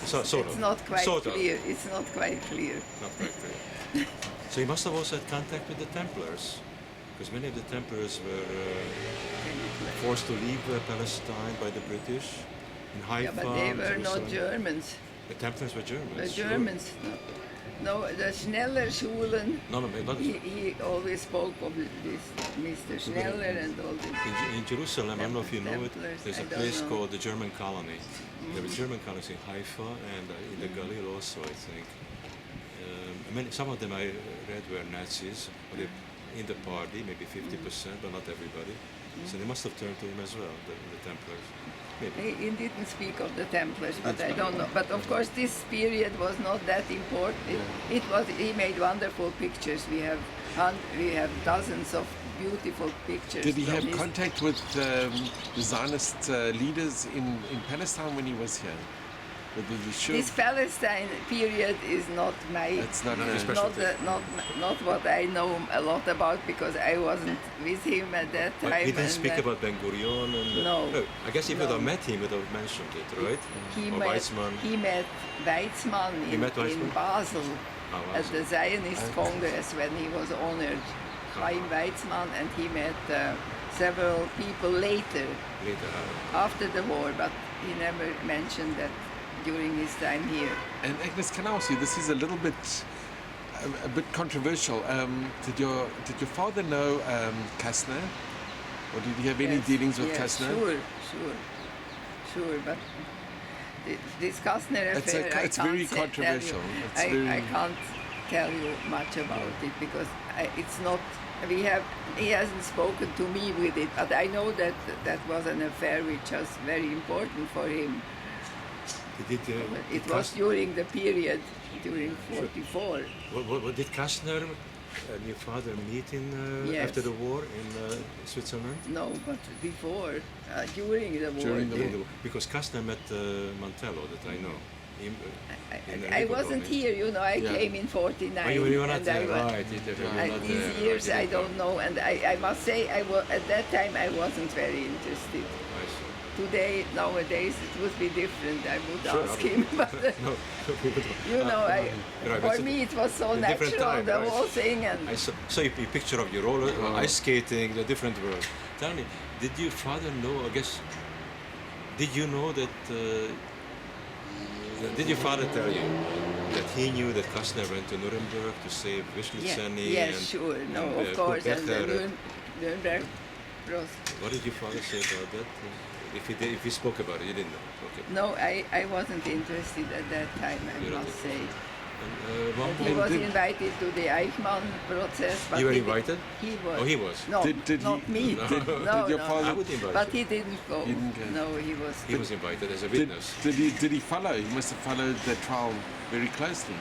C: Sort
B: It's
C: of.
B: not quite
C: Sort of.
B: clear. It's not quite clear.
C: Not quite clear. So you must have also had contact with the Templars, because many of the Templars were forced to leave Palestine by the British in Haifa.
B: Yeah, but they were not
C: Jerusalem.
B: Germans.
C: The Templars were Germans.
B: The
C: sure.
B: Germans, no, the Schneller Schulen.
C: No, but
B: He always spoke of this Mr. Schneller and all this.
C: in Jerusalem, I don't know if you know it,
B: Templars,
C: there's
B: I
C: a
B: don't
C: place
B: know.
C: called the German Colony. There were German colonies in Haifa and in the Galil also, I think. Some of them I read were Nazis, or they, in the party, maybe 50%, but not everybody. So they must have turned to him as well, the Templars. Maybe.
B: He didn't speak of the Templars, but I don't know. But of course, this period was not that important. It was. He made wonderful pictures. We have dozens of beautiful pictures.
A: Did he
B: from
A: have
B: his-
A: contact with the Zionist leaders in Palestine when he was here? the shoe.
B: This Palestine period is not my.
A: It's not
C: Not
A: a
C: a special-
B: not what I know a lot about because I wasn't with him at that
C: But
B: time.
C: he didn't
B: and,
C: speak about Ben Gurion and
B: No.
C: I guess if you would have
B: No.
C: met him, you would have mentioned it, right? Or Weizmann.
B: He met Weizmann
C: He met
B: in
C: Weizmann?
B: Basel
C: Oh,
B: at the Zionist
A: Okay.
B: Congress when he was honored. Chaim Weizmann, and he met several people later
C: later.
B: after the war, but he never mentioned that during his time here.
A: And Agnes, can I ask you? This is a little bit, a bit controversial. Did your father know Kastner, or did he have any
B: Yes,
A: dealings with
B: yes,
A: Kastner?
B: Sure, but this Kastner
A: It's a-
B: affair,
A: it's very controversial. It's
B: I
A: very-
B: can't tell you much about it because it's not. He hasn't spoken to me with it, but I know that that was an affair which was very important for him. It was during the period during '44.
C: Did Kastner and your father meet in
B: Yes.
C: after the war in Switzerland?
B: No, but before, during the war.
A: During the
C: During the war. Because Kastner met Mantello, that I know. In the
B: I
C: Labour
B: wasn't
C: government.
B: here, you know. I
A: Yeah.
B: came in '49.
C: Oh, you were not
B: and I
C: there,
B: wa-
C: right? You were
B: And
C: not
B: these
C: there,
B: years
C: right,
B: I
C: you
B: don't know, and I must say at that time I wasn't very interested.
C: I see.
B: Today, nowadays, it would be different. I would
C: Sure,
B: ask
C: I
B: him, but
C: No,
B: you know,
C: right,
B: for
C: it's a-
B: me it was so
C: a different
B: natural,
C: time,
B: the
C: right.
B: whole thing, and
C: I saw a picture of your roller, ice skating, the different world. Tell me, did your father know, I guess, did you know that, did your father tell you that he knew that Kastner went to Nuremberg to save Wishlitseny?
B: yes, sure, no, of course, and the Nuremberg process.
C: What did your father say about that? If he spoke about it, you didn't know. Okay.
B: No, I wasn't interested at that time, I
C: You're not
B: must say.
C: And, one
B: He
C: more-
B: was invited to the Eichmann process. But
C: You were
B: he di-
C: invited?
B: He was.
C: Oh, he was.
B: No,
A: Did
B: not
A: he-
B: me.
A: did-
B: no,
A: did your
B: no.
A: father-
C: I would invite
B: But
C: you.
B: he didn't go.
A: He didn't go.
B: No, he was.
C: He was invited as a
A: Did,
C: witness.
A: did he follow? He must have followed the trial very closely.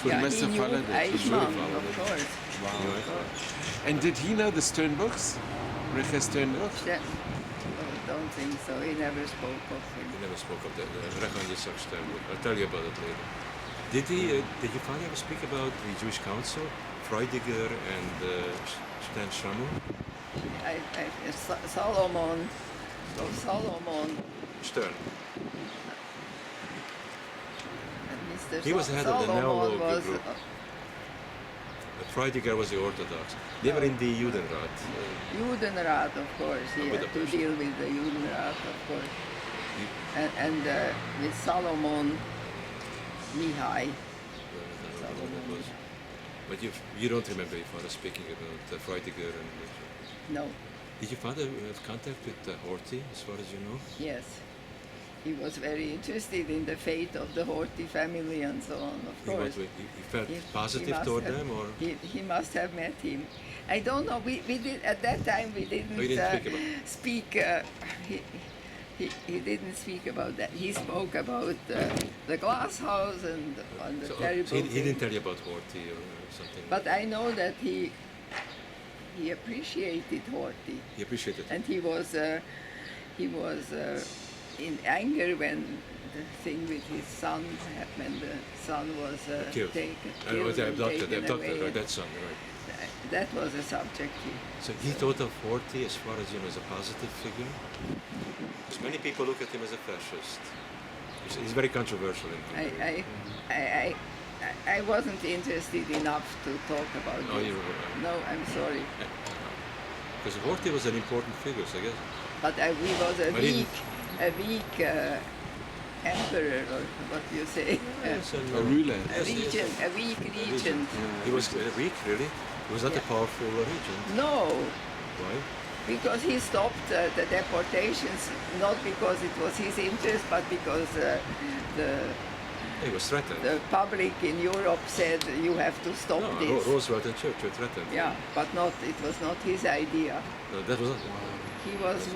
B: Yeah,
A: he must
B: he
A: have
B: knew
A: followed it. He
B: Eichmann,
C: followed
B: of
C: it.
B: course.
C: Wow.
B: Of course.
A: And did he know the Stern books? Recha Stern books?
B: That, don't think so. He never spoke of him.
C: He never spoke of that. Rechan Yitzhak Stern. I'll tell you about it later. Did your father ever speak about the Jewish Council, Freudiger and Stan Schrammel?
B: Solomon.
C: Stern.
B: Mr.
C: He was the head of the
B: Solomon
C: Neo
B: was,
C: group. Freudiger was the Orthodox. They were in the Judenrat.
B: Judenrat, of course. He had to
C: Budapest.
B: deal with the Judenrat, of course. And with Solomon Mihai.
C: But you don't remember your father speaking about Freudiger and...
B: No,
C: Did your father have contact with Horthy, as far as you know?
B: yes. He was very interested in the fate of the Horthy family and so on, of course.
C: He felt
B: He
C: positive
B: must
C: toward
B: have-
C: them, or
B: He must have met him. I don't know. We did at that time. We didn't,
C: Oh, you didn't speak about
B: he didn't speak about that. He spoke about the glass house and the
C: so,
B: terrible.
C: he didn't
B: thing.
C: tell you about Horthy or something?
B: But I know that he appreciated Horthy,
C: He appreciated it.
B: and he was in anger when the thing with his son happened. The son was
C: Killed.
B: taken,
C: And was
B: and
C: abducted,
B: taken away.
C: right, that son, right.
B: That was a subject.
C: So he thought of Horthy, as far as you know, as a positive figure? Because many people look at him as a fascist. He's very controversial in Hungary.
B: I wasn't interested enough to talk about
C: Oh,
B: it.
C: you were,
B: No, I'm sorry.
C: Because Horthy was an important figure, so I guess.
B: But he was a
C: But he-
B: weak emperor, or what do you say?
C: Yes, and,
A: A ruler.
B: A weak regent.
C: He was weak, really. He was not a
B: Yeah.
C: powerful regent.
B: No,
C: Why?
B: because he stopped the deportations, not because it was his interest, but because
C: He was threatened.
B: the public in Europe said you have to stop
C: No,
B: this.
C: Roosevelt and Churchill threatened.
B: Yeah, but it was not his idea.
C: No, that was not.
B: He was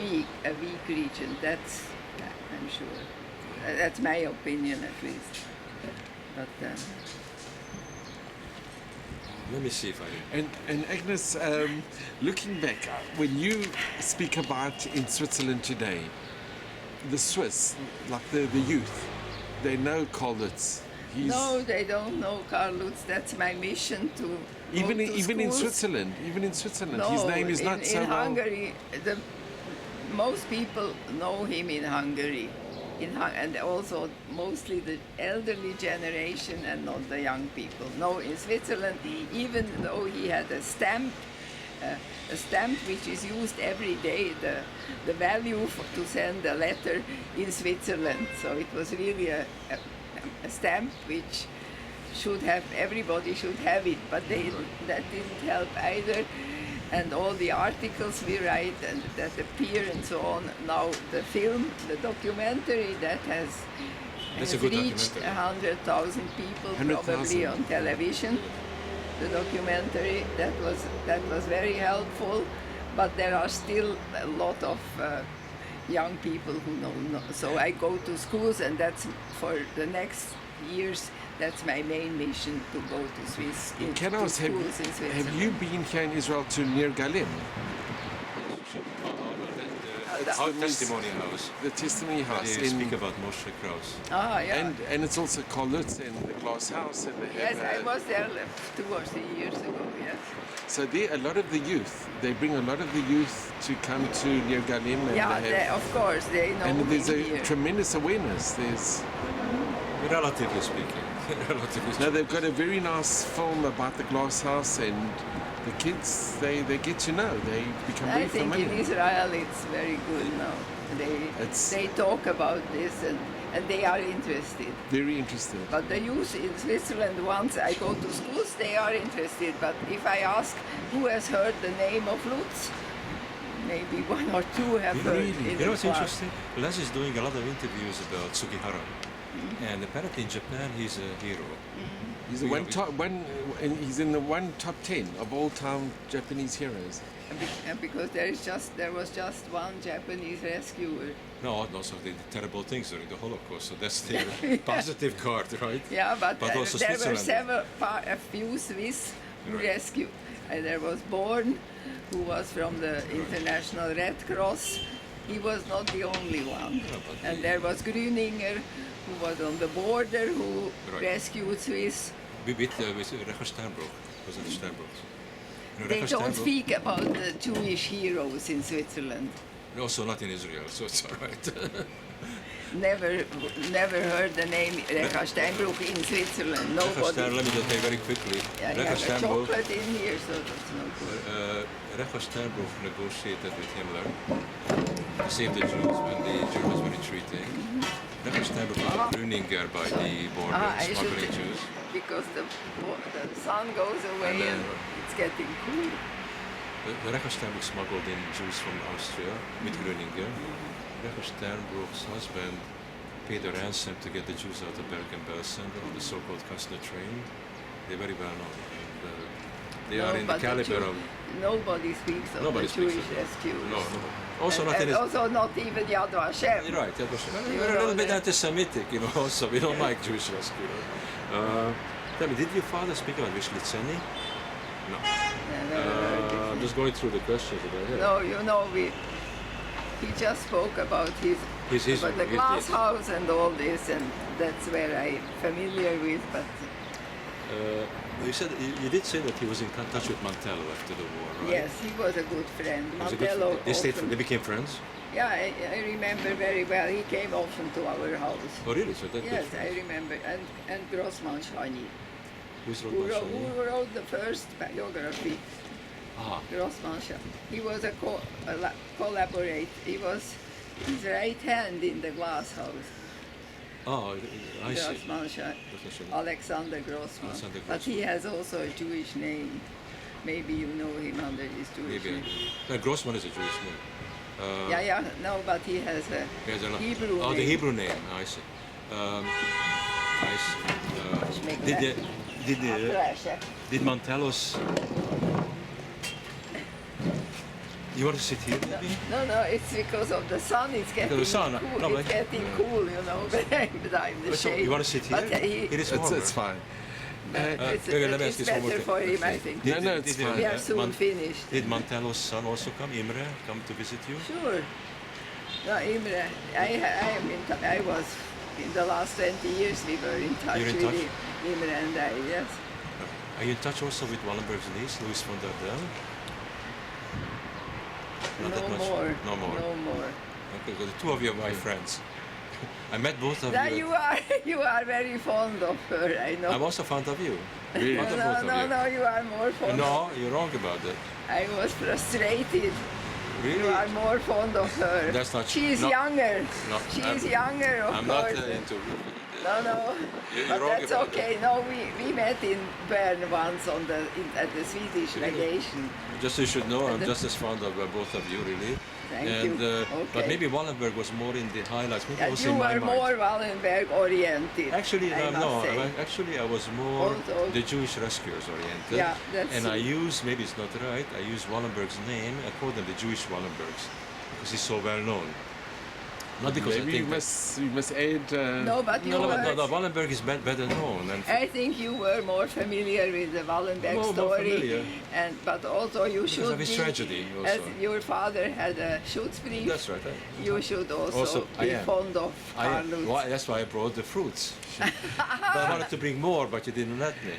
B: a weak regent, I'm sure. That's my opinion at least. But
C: Let me see if I.
A: And Agnes, looking back, when you speak about in Switzerland today, the Swiss, like the youth, they know Karl Lutz. He's
B: No, they don't know Karl Lutz. That's my mission to go
A: even
B: to
A: even in
B: schools.
A: Switzerland. Even in Switzerland,
B: No,
A: his name is
B: in,
A: not so
B: in
A: well.
B: Hungary. Most people know him in Hungary, and also mostly the elderly generation and not the young people. No, in Switzerland, even though he had a stamp which is used every day, the value to send a letter in Switzerland. So it was really a stamp which everybody should have it, but that didn't help either. And all the articles we write and that appear and so on. Now the film, the documentary that has
C: That's a good
B: reached
C: documentary.
B: 100,000 people
A: 100,000.
B: probably on television. The documentary that was very helpful, but there are still a lot of young people who know. So I go to schools, and that's for the next years. That's my main mission, to go to Swiss
A: Can I
B: to
A: ask,
B: schools in Switzerland.
A: have you been here in Israel to Nir Galim,
C: It's our testimony house.
A: the testimony house?
C: They speak about Moshe Kraus.
B: Ah, yeah.
A: And it's also Karl Lutz and the Glass House. And they
B: Yes,
A: have,
B: I was there 2 or 3 years ago, yes.
A: So there, a lot of the youth, they bring a lot of the youth to come to Nir Galim. And
B: Yeah,
A: they have,
B: of course, they know
A: and there's
B: him
A: a
B: here.
A: tremendous awareness. There's
C: Relatively speaking. Relatively
A: no,
C: speaking.
A: they've got a very nice film about the Glass House, and the kids they get to know. They become
B: I
A: very
B: think
A: familiar.
B: in Israel it's very good now.
A: It's-
B: They talk about this and they are interested.
A: Very interested.
B: But the youth in Switzerland, once I go to schools, they are interested. But if I ask who has heard the name of Lutz, maybe 1 or 2 have heard
A: Really?
B: in
C: You
B: the
C: know what's
B: class.
C: interesting? Les is doing a lot of interviews about Sugihara. And apparently in Japan he's a hero.
A: He's
C: You
A: one
C: know,
A: top one, and he's in the top 10 of all time Japanese heroes.
B: And because there was just one Japanese rescuer.
C: No, so they did terrible things during the Holocaust, so that's the positive card, right?
B: Yeah, but
C: also
B: there were
C: Switzerland.
B: a few Swiss who
C: Right.
B: rescued. There was Born, who was from the International Red Cross. He was not the only one.
C: but
B: And there was Grüninger, who was on the border, who
C: Right.
B: rescued Swiss.
C: With Recher Sternbruch. Was it Sternbruch? You know,
B: They
C: Recher
B: don't
C: Sternbruch-
B: speak about the Jewish heroes in Switzerland.
C: Also not in Israel, so it's all right.
B: Never heard the name Recher Steinbruch in Switzerland.
C: Recher
B: Nobody.
C: Stern, let me just take very quickly.
B: Yeah, you
C: Recher
B: have a
C: Sternbruch,
B: chocolate in here, so that's no good.
C: Recher Sternbruch negotiated with Himmler to save the Jews when the Germans were retreating. Recher Sternbruch was Grüninger by the border,
B: I
C: smuggling
B: should,
C: Jews.
B: because the sun goes away
C: And
B: and,
C: then-
B: it's getting cool.
C: The Recher Sternbruch smuggled in Jews from Austria with Grüninger. Recher Sternbruch's husband paid a ransom to get the Jews out of Bergen-Belsen on the so-called Kastner train. They're very well known. And, they are in the
B: but
C: caliber of...
B: Nobody speaks of
C: Nobody
B: the
C: speaks
B: Jewish
C: of that.
B: rescuers.
C: No, no. Also not in
B: and
C: his...
B: also not even Yad Vashem.
C: You're right, that was...
B: You
C: We're a
B: know
C: little bit
B: that-
C: anti-Semitic, you know, also. We don't like Jewish rescuers. Tell me, did your father speak about Vishlitseni? No.
B: Never heard it.
C: I'm just going through the questions that I have.
B: No, you know, he just spoke about about the glass house and all this, and that's where I'm familiar with. But
C: You said you did say that he was in touch with Mantello after the war, right?
B: yes, he was a good friend.
C: He was a good
B: Mantello
C: friend. They stayed.
B: often-
C: They became friends.
B: Yeah, I remember very well. He came often to our house.
C: Oh, really? So that
B: Yes, I remember. And Grossman Shani,
C: Who's
B: who wrote the first biography.
C: Ah,
B: Grossman Shani. He was a collaborator. He was his right hand in the glass house.
C: oh, I see.
B: Grossman Shani.
C: Grossman.
B: Alexander Grossman.
C: Alexander
B: But he has also a Jewish name. Maybe you know him under his Jewish
C: Maybe.
B: name.
C: No, Grossman is a Jewish name.
B: Yeah, no, but he has a
C: He has a
B: Hebrew
C: Oh,
B: name.
C: the Hebrew name. I see. I see.
B: Schmeckt
C: Did
B: that?
C: did Mantellos? You want to sit here, maybe?
B: No, it's because of the sun. It's getting
C: the sun,
B: cool.
C: no,
B: It's
C: but-
B: getting cool, you know. But I'm the
C: So
B: shade.
C: you want to sit here?
B: But
C: It is
A: It's,
C: warmer.
A: it's fine.
C: Okay, let me ask
B: it's
C: this one more
B: better
C: thing.
B: for him, I think.
A: No, it's fine.
B: We are soon finished.
C: Did Mantello's son also come, Imre, come to visit you?
B: Sure. No, Imre, I was in the last 20 years we were in touch
C: You're in
B: with
C: touch?
B: him and I, yes.
C: Are you in touch also with Wallenberg's niece, Louise von der Del? Not that much?
B: No more.
C: Okay, so the two of you are my friends. I met both of
B: Now
C: you.
B: you are very fond of her, I know.
C: I'm also fond of you.
A: Really?
C: Fond of both of you.
B: No, you are more fond.
C: No, you're wrong about that.
B: I was frustrated.
C: Really?
B: You are more fond of her.
C: That's not true.
B: She's
C: No.
B: younger.
C: No,
B: She's younger, of
C: I'm not
B: course.
C: into.
B: No.
C: You're
B: But
C: wrong
B: that's
C: about
B: okay. No, we met in Bern once at the Swedish
C: Really?
B: legation.
C: Just so you should know, I'm
B: the-
C: just as fond of both of you, really.
B: Thank
C: and,
B: you.
C: But
B: Okay.
C: maybe Wallenberg was more in the highlights. Maybe
B: And
C: also
B: you
C: in my
B: were
C: mind.
B: more Wallenberg oriented.
C: Actually,
B: I must
C: no.
B: say.
C: Actually, I was more
B: Also-
C: the Jewish rescuers oriented.
B: Yeah, that's
C: And I
B: true.
C: use, maybe it's not right, I use Wallenberg's name. I call them the Jewish Wallenbergs because he's so well known. Not because
A: Maybe
C: I think
A: you must add.
B: No, but you
C: no,
B: were.
C: no, Wallenberg is better known. And
B: I think you were more familiar with the Wallenberg
C: More
B: story,
C: familiar.
B: but also you should
C: of his
B: be,
C: tragedy
B: as
C: also.
B: your father had a Schutzbrief.
C: That's right.
B: You should also,
C: I
B: be
C: am.
B: fond of Karl Lutz.
C: That's why I brought the fruits. But I wanted to bring more, but you didn't let me.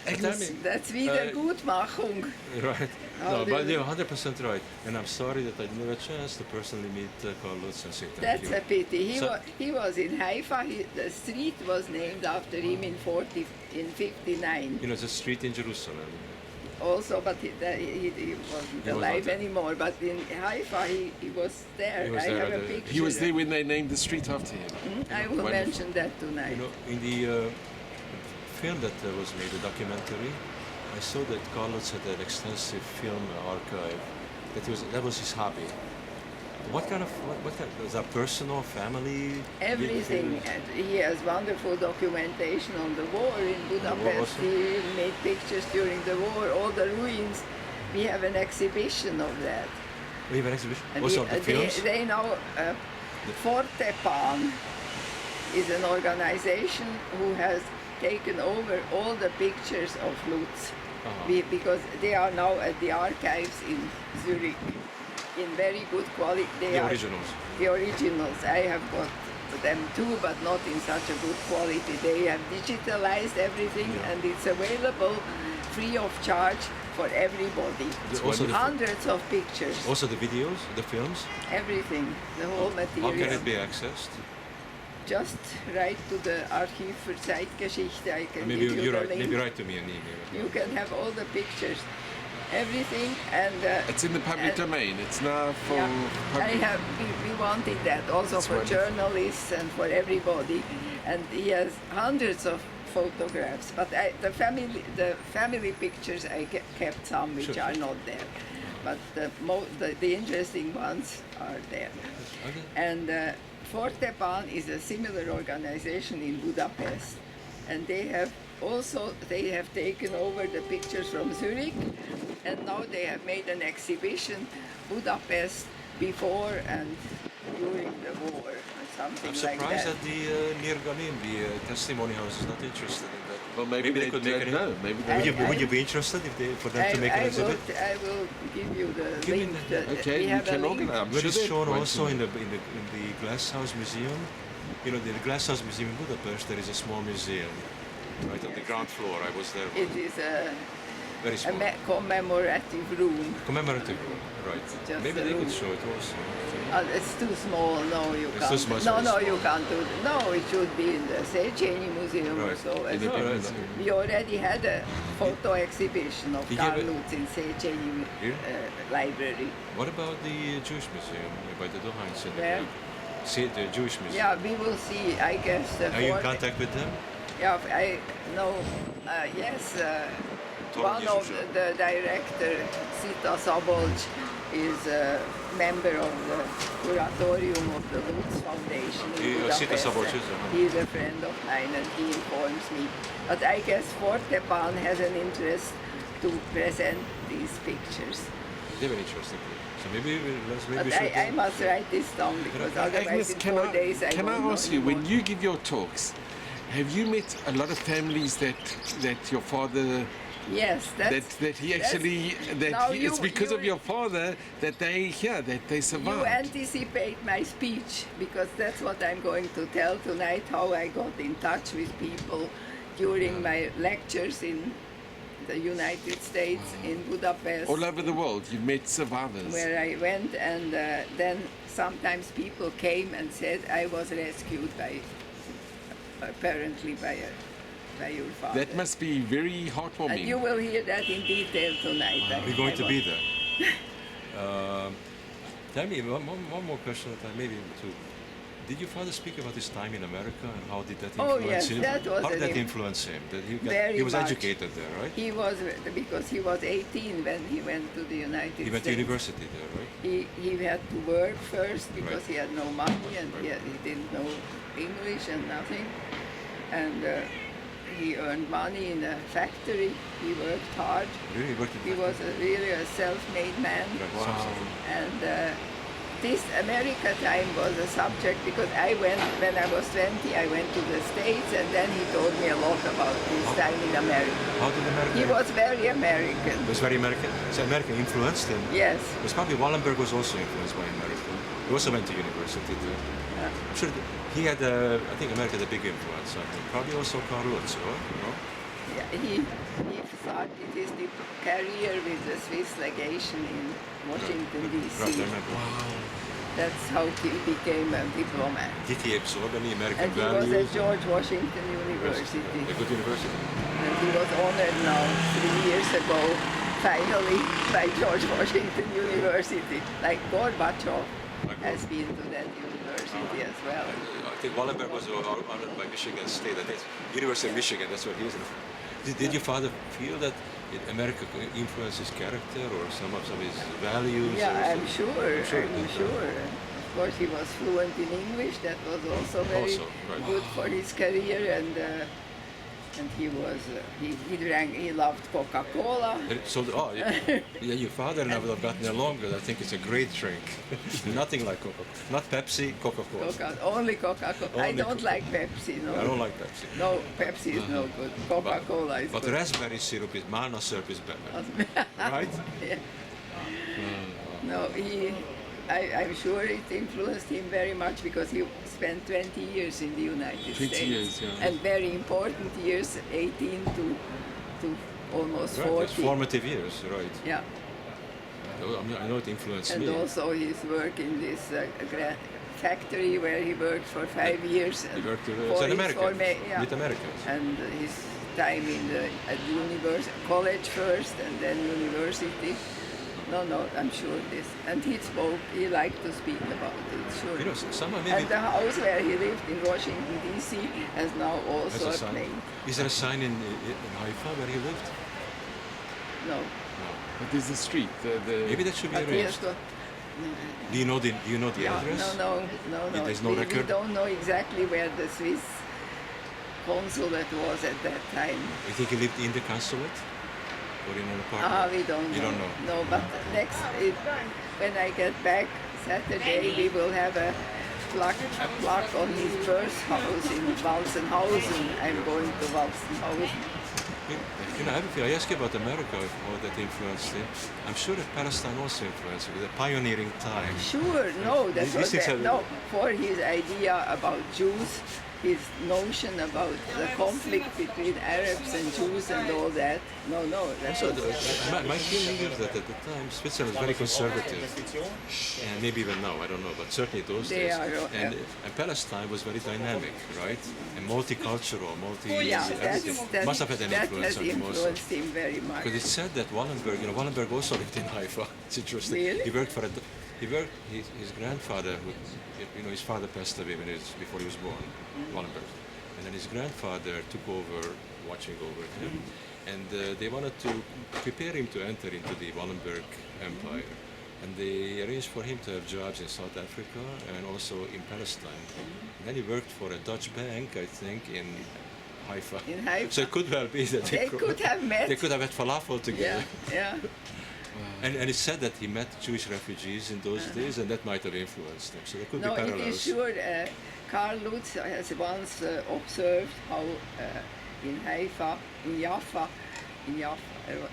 C: So tell me,
B: That's Wiedergutmachung.
C: right?
B: How
C: No,
B: do
C: but
B: you-
C: you're 100% right. And I'm sorry that I didn't have a chance to personally meet Karl Lutz and say thank
B: That's
C: you.
B: a pity.
C: So-
B: He was in Haifa. The street was named after him in 59.
C: You know, it's a street in Jerusalem.
B: Also, but he wasn't
C: He was
B: alive
C: not there.
B: anymore. But in Haifa, he was there.
C: He was
B: I
C: there
B: have
C: at
B: a
C: the-
B: picture.
A: He was there when they named the street after him.
B: I will
A: Wonderful.
B: mention that tonight.
C: You know, in the film that was made, the documentary, I saw that Karl Lutz had an extensive film archive. That was his hobby. What kind was that personal, family?
B: Everything. And he has wonderful documentation on the war in Budapest.
C: also?
B: He made pictures during the war, all the ruins. We have an exhibition of that.
C: We have an exhibition.
B: And
C: Also, the films.
B: they now, Fortepan is an organization who has taken over all the pictures of Lutz. Because they are now at the archives in Zurich in very good quality.
C: The originals.
B: The originals. I have got them too, but not in such a good quality. They have digitalized everything and it's available free of charge for everybody.
C: Also the-
B: Hundreds of pictures,
C: Also the videos, the films.
B: everything, the whole
C: How
B: material.
C: can it be accessed?
B: Just write to the Archiv für Zeitgeschichte. I can
C: Maybe
B: give you the link.
C: maybe write to me an email.
B: You can have all the pictures, everything, and
A: It's in the public domain. It's now for
B: yeah,
A: public.
B: we wanted that also
A: That's
B: for
A: wonderful.
B: journalists and for everybody, and he has hundreds of photographs. But the family pictures I kept some which
C: Sure.
B: are not there, but the interesting ones are there.
C: Okay.
B: And Fortepan is a similar organization in Budapest, and they have taken over the pictures from Zurich, and now they have made an exhibition, Budapest before and during the war, or something
C: I'm
B: like
C: surprised
B: that.
C: that the Nir Galim, the testimony house, is not interested in that.
A: Well, maybe they
C: could
A: don't
C: make
A: know. Maybe they
C: Would you be interested for them to make an exhibit?
B: I will give you the
C: Give me
B: link.
A: Okay,
B: we
A: you
B: have a
A: can
B: link.
A: organize. I'm
C: But
A: sure
C: it's
A: they're
C: shown
A: going
C: also
A: to.
C: in the Glasshouse Museum. You know, the Glasshouse Museum in Budapest, there is a small museum right on the ground floor. I was there.
B: It is
C: Very
B: a
C: small.
B: commemorative room.
C: Commemorative room, right.
B: Just
C: Maybe
B: a
C: they could
B: room.
C: show it also.
B: It's too small. No, you
C: It's
B: can't.
C: too small,
B: No,
C: it's
B: no,
C: small.
B: you can't do that. No, it should be in the Széchenyi Museum.
C: Right.
B: So
A: In the big museum.
B: we already had a photo exhibition of
C: He
B: Karl
C: gave it-
B: Lutz in Széchenyi
C: Here?
B: library.
C: What about the Jewish Museum by the Dohans in the
B: Where?
C: back? See, the Jewish Museum.
B: Yeah, we will see. I guess.
C: Are you in contact with them?
B: Yeah, I know. Yes, one of the director, Sita Szabolcs, is a member of the curatorium of the Lutz Foundation in
C: Sita
B: Budapest.
C: Szabolcs is
B: He is a friend of mine and he informs me. But I guess Fortepan has an interest to present these pictures.
C: They were interesting. So maybe
B: But I must write this down because otherwise
A: Agnes,
B: in 4 days I
A: can I
B: won't
A: ask
B: know
A: you, when
B: anymore.
A: you give your talks, have you met a lot of families that your father
B: Yes, that's
A: that he
B: that's-
A: actually
B: Now
A: it's because of
B: you-
A: your father that they
B: You
A: survived.
B: anticipate my speech because that's what I'm going to tell tonight, how I got in touch with people during my lectures in the United States, in Budapest,
A: All over the world, you've met survivors.
B: where I went, and then sometimes people came and said I was rescued apparently by your father.
A: That must be very
B: And
A: heartwarming.
B: you will hear that in detail tonight.
C: We're going to be there. Tell me one more question. Maybe two. Did your father speak about his time in America and how did that
B: Oh,
C: influence
B: yes,
C: him?
B: that was
C: how did
B: an
C: that
B: im-
C: influence him? That
B: Very
C: he was
B: much.
C: educated there, right?
B: He was, because he was 18 when he went to the United States.
C: He went to university there, right?
B: He had to work first because
C: Right.
B: he had no money and
C: Right.
B: he didn't know English and nothing. And he earned money in a factory. He worked hard.
C: Really worked in
B: He was really a self-made man.
C: Right,
A: Wow.
C: something.
B: And this America time was a subject because I went, when I was 20, I went to the States, and then he told me a lot about his time in America.
C: How did America?
B: He was very American.
C: was very American. So America influenced him.
B: Yes.
C: Because probably Wallenberg was also influenced by America. He also went to university there. I'm sure he had, I think America had a big influence. I think probably also Karl Lutz, or no?
B: Yeah, he started his career with the Swiss legation in Washington, D.C.
C: Right, I remember.
B: That's how he became a diplomat.
C: Did he absorb any American
B: And he was
C: values?
B: at George Washington University.
C: A good university.
B: And he was honored now 3 years ago, finally, by George Washington University. Like Gorbachev has been to that university as well.
C: I think Wallenberg was honored by Michigan State. I think it's University of Michigan. That's what he is. Did your father feel that America influenced his character or some of his values?
B: Yeah,
C: or
B: I'm sure.
C: it
B: I'm
C: did.
B: sure. Of course, he was fluent in English. That was also very
C: Also, right.
B: good for his career. And he was he drank. He loved Coca-Cola.
C: So, yeah, your father and I would have gotten along, but I think it's a great drink. Nothing like Coca-Cola. Not Pepsi, Coca-Cola.
B: Only Coca-Cola. I
C: Only
B: don't like Pepsi. No.
C: I don't like Pepsi.
B: No, Pepsi is no good. Coca-Cola is
C: But
B: good.
C: raspberry syrup is, Malna syrup is better, right?
B: Yeah. No, I'm sure it influenced him very much because he spent 20 years in the United
A: 20
B: States.
A: years, yeah.
B: And very important years, 18 to almost
C: Right,
B: 40.
C: it's formative years, right?
B: Yeah.
C: I know it influenced
B: And
C: me.
B: also his work in this factory where he worked for 5 years.
C: He worked
B: for
C: as an
B: his
C: American,
B: yeah.
C: with Americans.
B: And his time at college first and then university. No, I'm sure this. And he liked to speak about it, sure.
C: You know, somehow maybe
B: And the house where he lived in Washington, D.C. has now
C: there's
B: also
C: a
B: a
C: sign.
B: plane.
C: Is there a sign in Haifa where he lived?
B: No.
C: No.
A: But there's a street.
C: Maybe that should be
B: But he has
C: arranged.
B: got,
C: Do you know the
B: yeah,
C: address?
B: no.
C: There's no
B: we
C: record?
B: don't know exactly where the Swiss consulate was at that time.
C: You think he lived in the consulate? Or in an apartment?
B: We don't know.
C: You don't know?
B: No, but when I get back Saturday, we will have a plaque on his birth house in Walzenhausen. I'm going to Walzenhausen.
C: You know, I have a feeling, I asked you about America, how that influenced him. I'm sure that Palestine also influenced him, the pioneering time.
B: Sure, no, that
C: These
B: was
C: things are-
B: no, for his idea about Jews, his notion about the conflict between Arabs and Jews and all that. No, that
C: So
B: was,
C: my feeling is that at the time Switzerland was very conservative, and maybe even now, I don't know, but certainly those
B: They
C: days.
B: are,
C: And Palestine was very dynamic, right? And multicultural,
B: yeah,
C: everything. Must have had an
B: that
C: influence
B: has
C: on him also.
B: influenced him very much.
C: Because it's said that Wallenberg also lived in Haifa. It's interesting.
B: Really?
C: He worked for his grandfather, his father passed away before he was born, Wallenberg. And then his grandfather took over, watching over him. And they wanted to prepare him to enter into the Wallenberg Empire. And they arranged for him to have jobs in South Africa and also in Palestine. And then he worked for a Dutch bank, I think, in Haifa.
B: In Haifa.
C: So it could well be that
B: They could have met.
C: they could have had falafel together.
B: Yeah.
C: And it's said that he met Jewish refugees in those days, and that might have influenced him. So there could
B: No,
C: be
B: it
C: parallels.
B: is sure. Karl Lutz has once observed how in Haifa, in Jaffa, in Jaffa.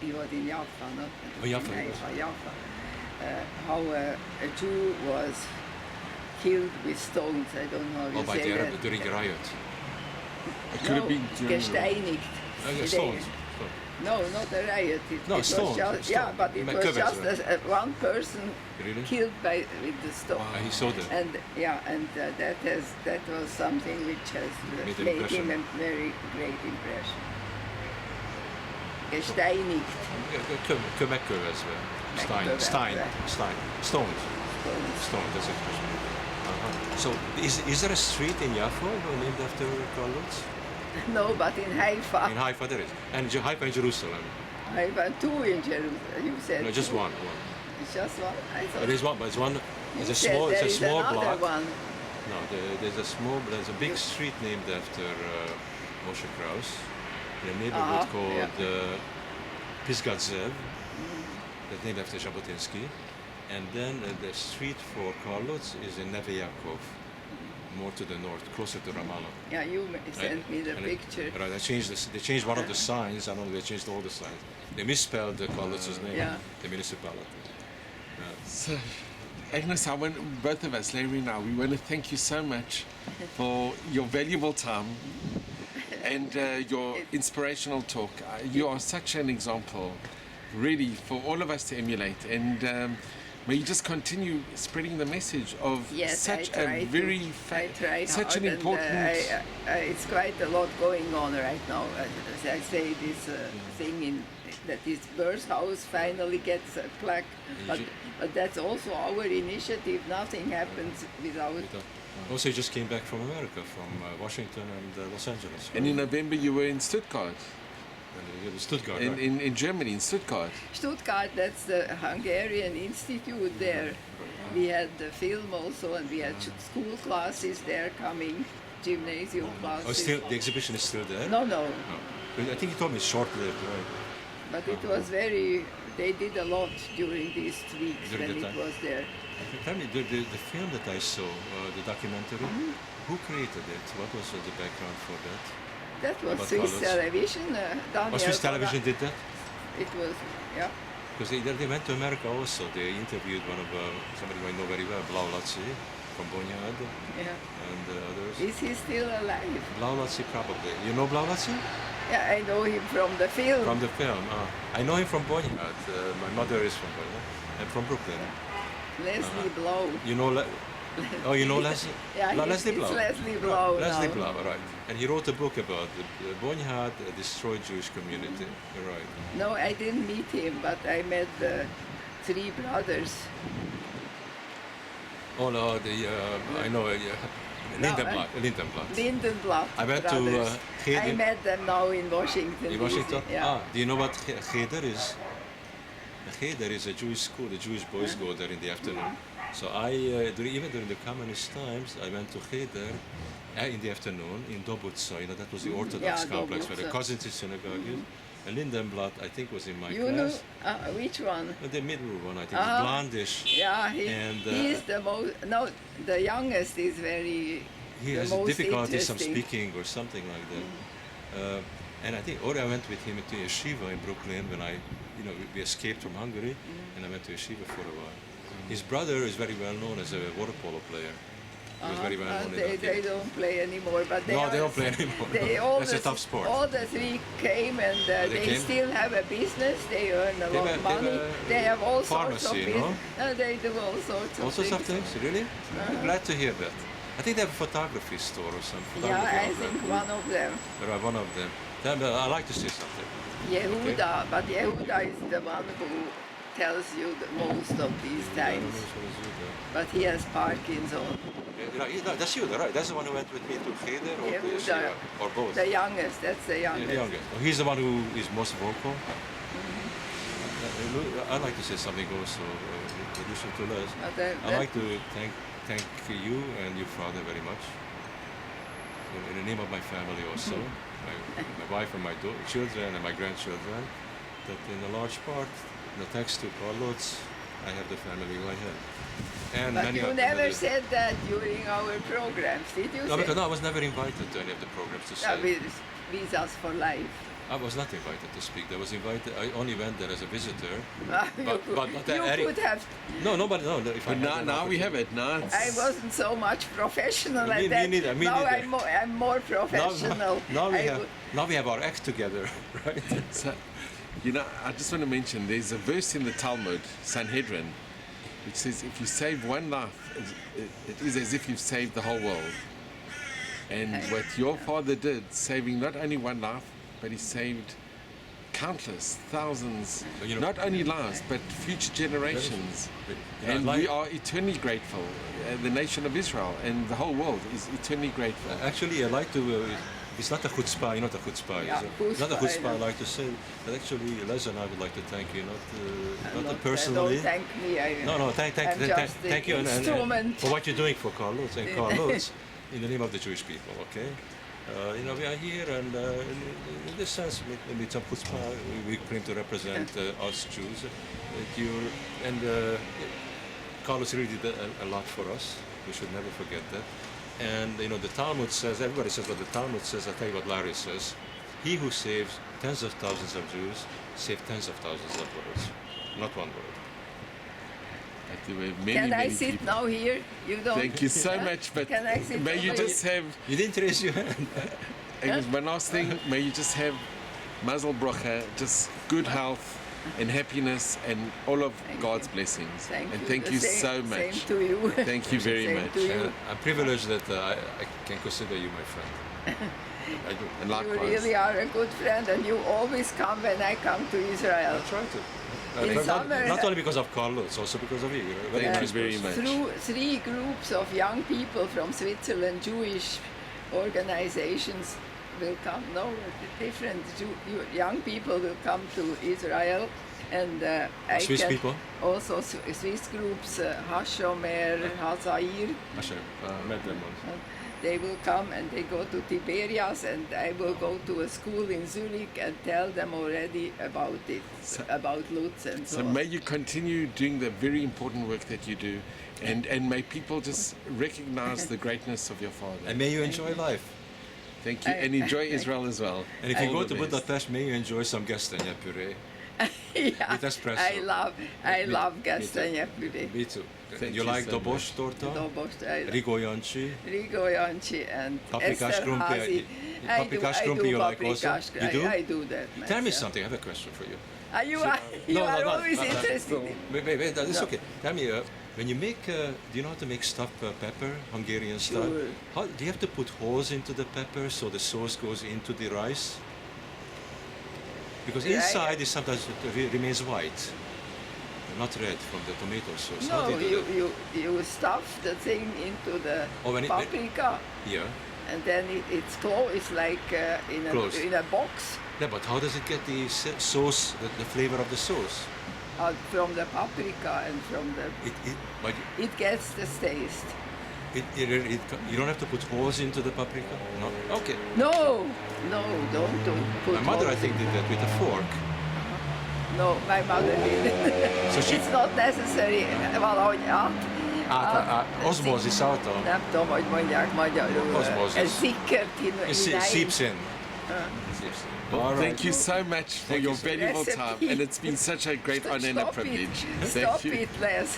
B: He was in Jaffa, not
C: Oh, Jaffa,
B: in
C: yes.
B: Haifa, Jaffa. How a Jew was killed with stones. I don't know how
C: Oh,
B: you
C: by
B: say
C: the
B: that.
C: Arab during the riot.
A: It could have been during
B: gesteinigt.
C: Stones.
B: No, not a riot.
C: No,
B: was
C: stones,
B: just,
C: stones.
B: yeah, but it
C: My
B: was
C: covers,
B: just
C: right?
B: one person
C: Really?
B: killed with the stone.
C: He saw that.
B: And that was something which has
C: Made an
B: made
C: impression.
B: him a very great impression. Gesteinigt.
C: Kömekkövezve.
B: Megkövezve.
C: Stein. Stones. Stone, that's the expression. So, is there a street in Jaffa named after Karl Lutz?
B: No, but in Haifa.
C: In Haifa there is. And Haifa in Jerusalem.
B: Haifa, two in Jerusalem. You said
C: No, just
B: two.
C: one.
B: It's just one. I thought
C: There is one, but it's one.
B: you
C: It's a
B: said
C: small.
B: there
C: It's a
B: is
C: small
B: another
C: block.
B: one.
C: No, there's a big street named after Moshe Kraus in a neighborhood called Pisgat Zev. That's named after Jabotinsky. And then the street for Karl Lutz is in Neve Yaakov, more to the north, closer to Ramallah.
B: Yeah, you sent me the
C: And
B: picture.
C: Right, they changed one of the signs. I don't know, they changed all the signs. They misspelled Karl Lutz's name,
B: Yeah.
C: the municipality.
A: So, Agnes, both of us, Larry and I, we want to thank you so much for your valuable time and your inspirational talk. You are such an example, really, for all of us to emulate. And may you just continue spreading the message of
B: Yes,
A: such
B: I try
A: a very,
B: I tried
A: such
B: hard
A: an important.
B: it's quite a lot going on right now. As I say, this thing that his birth house finally gets a plaque, but that's also our initiative. Nothing happens without.
C: Also, you just came back from America, from Washington and Los Angeles.
A: And in November, you were in Stuttgart,
C: Stuttgart.
A: in Germany, in Stuttgart.
B: Stuttgart, that's the Hungarian Institute there. We had the film also, and we had school classes there coming, gymnasium classes.
C: Oh, still, the exhibition is still there?
B: No, no.
C: I think you told me it's short-lived, right?
B: But it was they did a lot during these weeks
C: During
B: when
C: the
B: it
C: time.
B: was there.
C: Tell me, the film that I saw, the documentary, who created it? What was the background for that?
B: That was
C: About
B: Swiss
C: colours.
B: television. Daniel
C: Swiss
B: Fara-
C: television did that?
B: It was, yeah.
C: Because they went to America also. They interviewed one of somebody who I know very well, Lutz from Bonyad,
B: Yeah.
C: and others.
B: Is he still alive?
C: Lutz probably. You know Lutz?
B: Yeah, I know him from the film.
C: From the film. I know him from Bonyad. My mother is from Bonyad. And from Brooklyn.
B: Leslie Blow.
C: You know Oh, you know Leslie?
B: Yeah,
C: Leslie
B: it's
C: Blau.
B: Leslie Blau
C: Leslie
B: now.
C: Blau, right. And he wrote a book about the Bonyad destroyed Jewish community. You're right.
B: No, I didn't meet him, but I met the three brothers.
C: Oh no, I know Lindenblatt.
B: Lindenblatt
C: I went to
B: brothers.
C: Cheder.
B: I met them now in Washington.
C: In
B: DC.
C: Washington?
B: Yeah.
C: Do you know what Cheder is? Cheder is a Jewish school. The Jewish boys go there in the afternoon. So even during the communist times, I went to Cheder in the afternoon in Dobutza. You know, that was the Orthodox complex where the
B: Dobutza.
C: Cousins synagogue is. And Lindenblatt, I think, was in my
B: You know
C: class.
B: which one?
C: The middle one, I think, is blondish.
B: Yeah,
C: And,
B: he's the most. No, the youngest is very.
C: He
B: the
C: has
B: most
C: difficulties some
B: interesting.
C: speaking or something like that. And I think, or I went with him to yeshiva in Brooklyn when we escaped from Hungary, and I went to yeshiva for a while. His brother is very well known as a water polo player. He was very well known in
B: They don't play anymore, but they
C: No,
B: are,
C: they don't play anymore.
B: They all
C: That's a tough sport.
B: All the three came, and they
C: came?
B: still have a business. They earn a lot of money. They have all sorts of
C: pharmacy, no?
B: business. They do all sorts of
C: All sorts of
B: things.
C: things, really? I'm glad to hear that. I think they have a photography store or something.
B: Yeah, I think one of them.
C: Right, one of them. I like to see something.
B: Yehuda, but Yehuda is the one who tells you the most of these times. But he has Parkinson.
C: That's you, right? That's the one who went with me to Cheder or to
B: Yehuda,
C: yeshiva, or both.
B: the youngest. That's the youngest.
C: The youngest. Oh, he's the one who is most vocal. I'd like to say something also in addition to Les. I'd like to thank you and your father very much. In the name of my family also, my wife and my children and my grandchildren, that in a large part, thanks to Karl Lutz, I have the family who I have. And
B: But
C: many
B: you
C: of
B: never
C: the-
B: said that during our programs, did you?
C: No, because I was never invited to any of the programs to say.
B: With Visas for Life.
C: I was not invited to speak. I was invited. I only went there as a visitor.
B: You
C: Eric,
B: could have.
C: no, nobody. No, if I
A: But
C: had an
A: now we have
C: opportunity.
A: it. Now
B: I
A: it's,
B: wasn't so much professional
C: Me-
B: at
C: me
B: that.
C: neither, me
B: now
C: neither.
B: I'm more professional.
C: Now we have our act together, right?
A: so, you know, I just want to mention there's a verse in the Talmud, Sanhedrin, which says if you save one life, it is as if you've saved the whole world. And what your father did, saving not only one life, but he saved countless, thousands,
C: You know-
A: not only lives, but future generations.
C: Yeah,
A: And
C: like-
A: we are eternally grateful. The nation of Israel and the whole world is eternally grateful.
C: Actually, I like to. It's not a chutzpah. You're not a chutzpah.
B: Yeah,
C: is it? Not a
B: chutzpah, I
C: chutzpah. I
B: know.
C: like to say. But actually, Les and I would like to thank you, not
B: Don't
C: personally.
B: thank me.
C: No, thank
B: I'm just the
C: thank you and
B: instrument.
C: for what you're doing for Carlos and Carlos in the name of the Jewish people. Okay, you know we are here, and in this sense, with some chutzpah, we claim to represent us Jews. Carlos really did a lot for us. We should never forget that. And you know the Talmud says, everybody says what the Talmud says. I tell you what Larry says. He who saves tens of thousands of Jews saves tens of thousands of words, not one word.
A: But there were many,
B: Can I
A: many
B: sit
A: people.
B: now here? You don't.
A: Thank you so
B: Huh?
A: much, but
B: Can I sit
A: may you
B: over
A: just have,
C: You didn't raise your hand.
A: Agnes, one last thing, may you just have mazel bracha, just good health and happiness and all of
B: Thank
A: God's
B: you.
A: blessings.
B: Thank
A: and
B: you.
A: thank you
B: The
A: so
B: same
A: much.
B: to you.
A: Thank you very
B: Same
A: much.
B: to you.
C: I'm privileged that I can consider you my friend. I do.
A: And
B: You
A: likewise.
B: really are a good friend, and you always come when I come to Israel.
C: I try to.
B: In
C: Not-
B: summer-
C: not only because of Carlos, also because of you. You're a very
A: Thank you
C: nice
A: very
C: person.
A: much.
B: Through 3 groups of young people from Switzerland, Jewish organizations will come. No, different young people will come to Israel, and I
C: Swiss
B: can
C: people?
B: also Swiss groups, Hashomer, Hazair.
C: Hashem, met them once.
B: They will come and they go to Tiberias, and I will go to a school in Zurich and tell them already about it, about Lutz and so
A: So
B: on.
A: may you continue doing the very important work that you do, and may people just recognize the greatness of your father.
C: And may you enjoy life.
A: Thank you, and enjoy Israel as well.
C: And if you
A: All
C: go
A: the
C: to
A: best.
C: Budapest, may you enjoy some gastanya puree.
B: Yeah,
C: With espresso.
B: I love Gastanya puree.
C: Me too.
A: Thank
C: you
A: you
C: like
A: so
C: dobosh torta?
B: Rigo
C: Rigoyanchi?
B: Jancsi and
C: Paprika
B: Esther
C: shrumpy.
B: Hazi.
C: Paprika shrumpy you like also? You do?
B: I do that myself.
C: Tell me something, I have a question for you.
B: You are always interested in.
C: Wait, that's
B: No.
C: okay. Tell me, when you make, do you know how to make stuffed pepper, Hungarian style?
B: Sure.
C: How, do you have to put holes into the pepper so the sauce goes into the rice? Because
B: Yeah,
C: inside it sometimes remains white, not red from the tomato sauce. How do
B: No,
C: you do that?
B: you stuff the thing into the
C: Oh, when it-
B: paprika,
C: Yeah.
B: and then it's closed. It's like
C: Closed.
B: in a box
C: Yeah, but how does it get the sauce, the flavor of the sauce?
B: from the paprika and from the.
C: But
B: It gets the taste.
C: you don't have to put holes into the paprika? No? Okay.
B: No, don't put.
C: My mother, I
B: holes.
C: think, did that with a fork.
B: No, my mother did.
C: So she-
B: It's not necessary. Valahogy
C: Osmosis által.
B: Nem tudom, hogy mondják magyarul.
C: Osmosis.
B: Ez sikkert
C: It seeps in. Seeps in.
A: Well,
C: All right.
A: thank you so much for
C: Thank you
A: your
C: so
A: valuable
B: much.
A: time, and it's been such a great honor and a
B: Stop
A: privilege.
B: it.
A: Thank
B: Stop
A: you.
B: it, Les.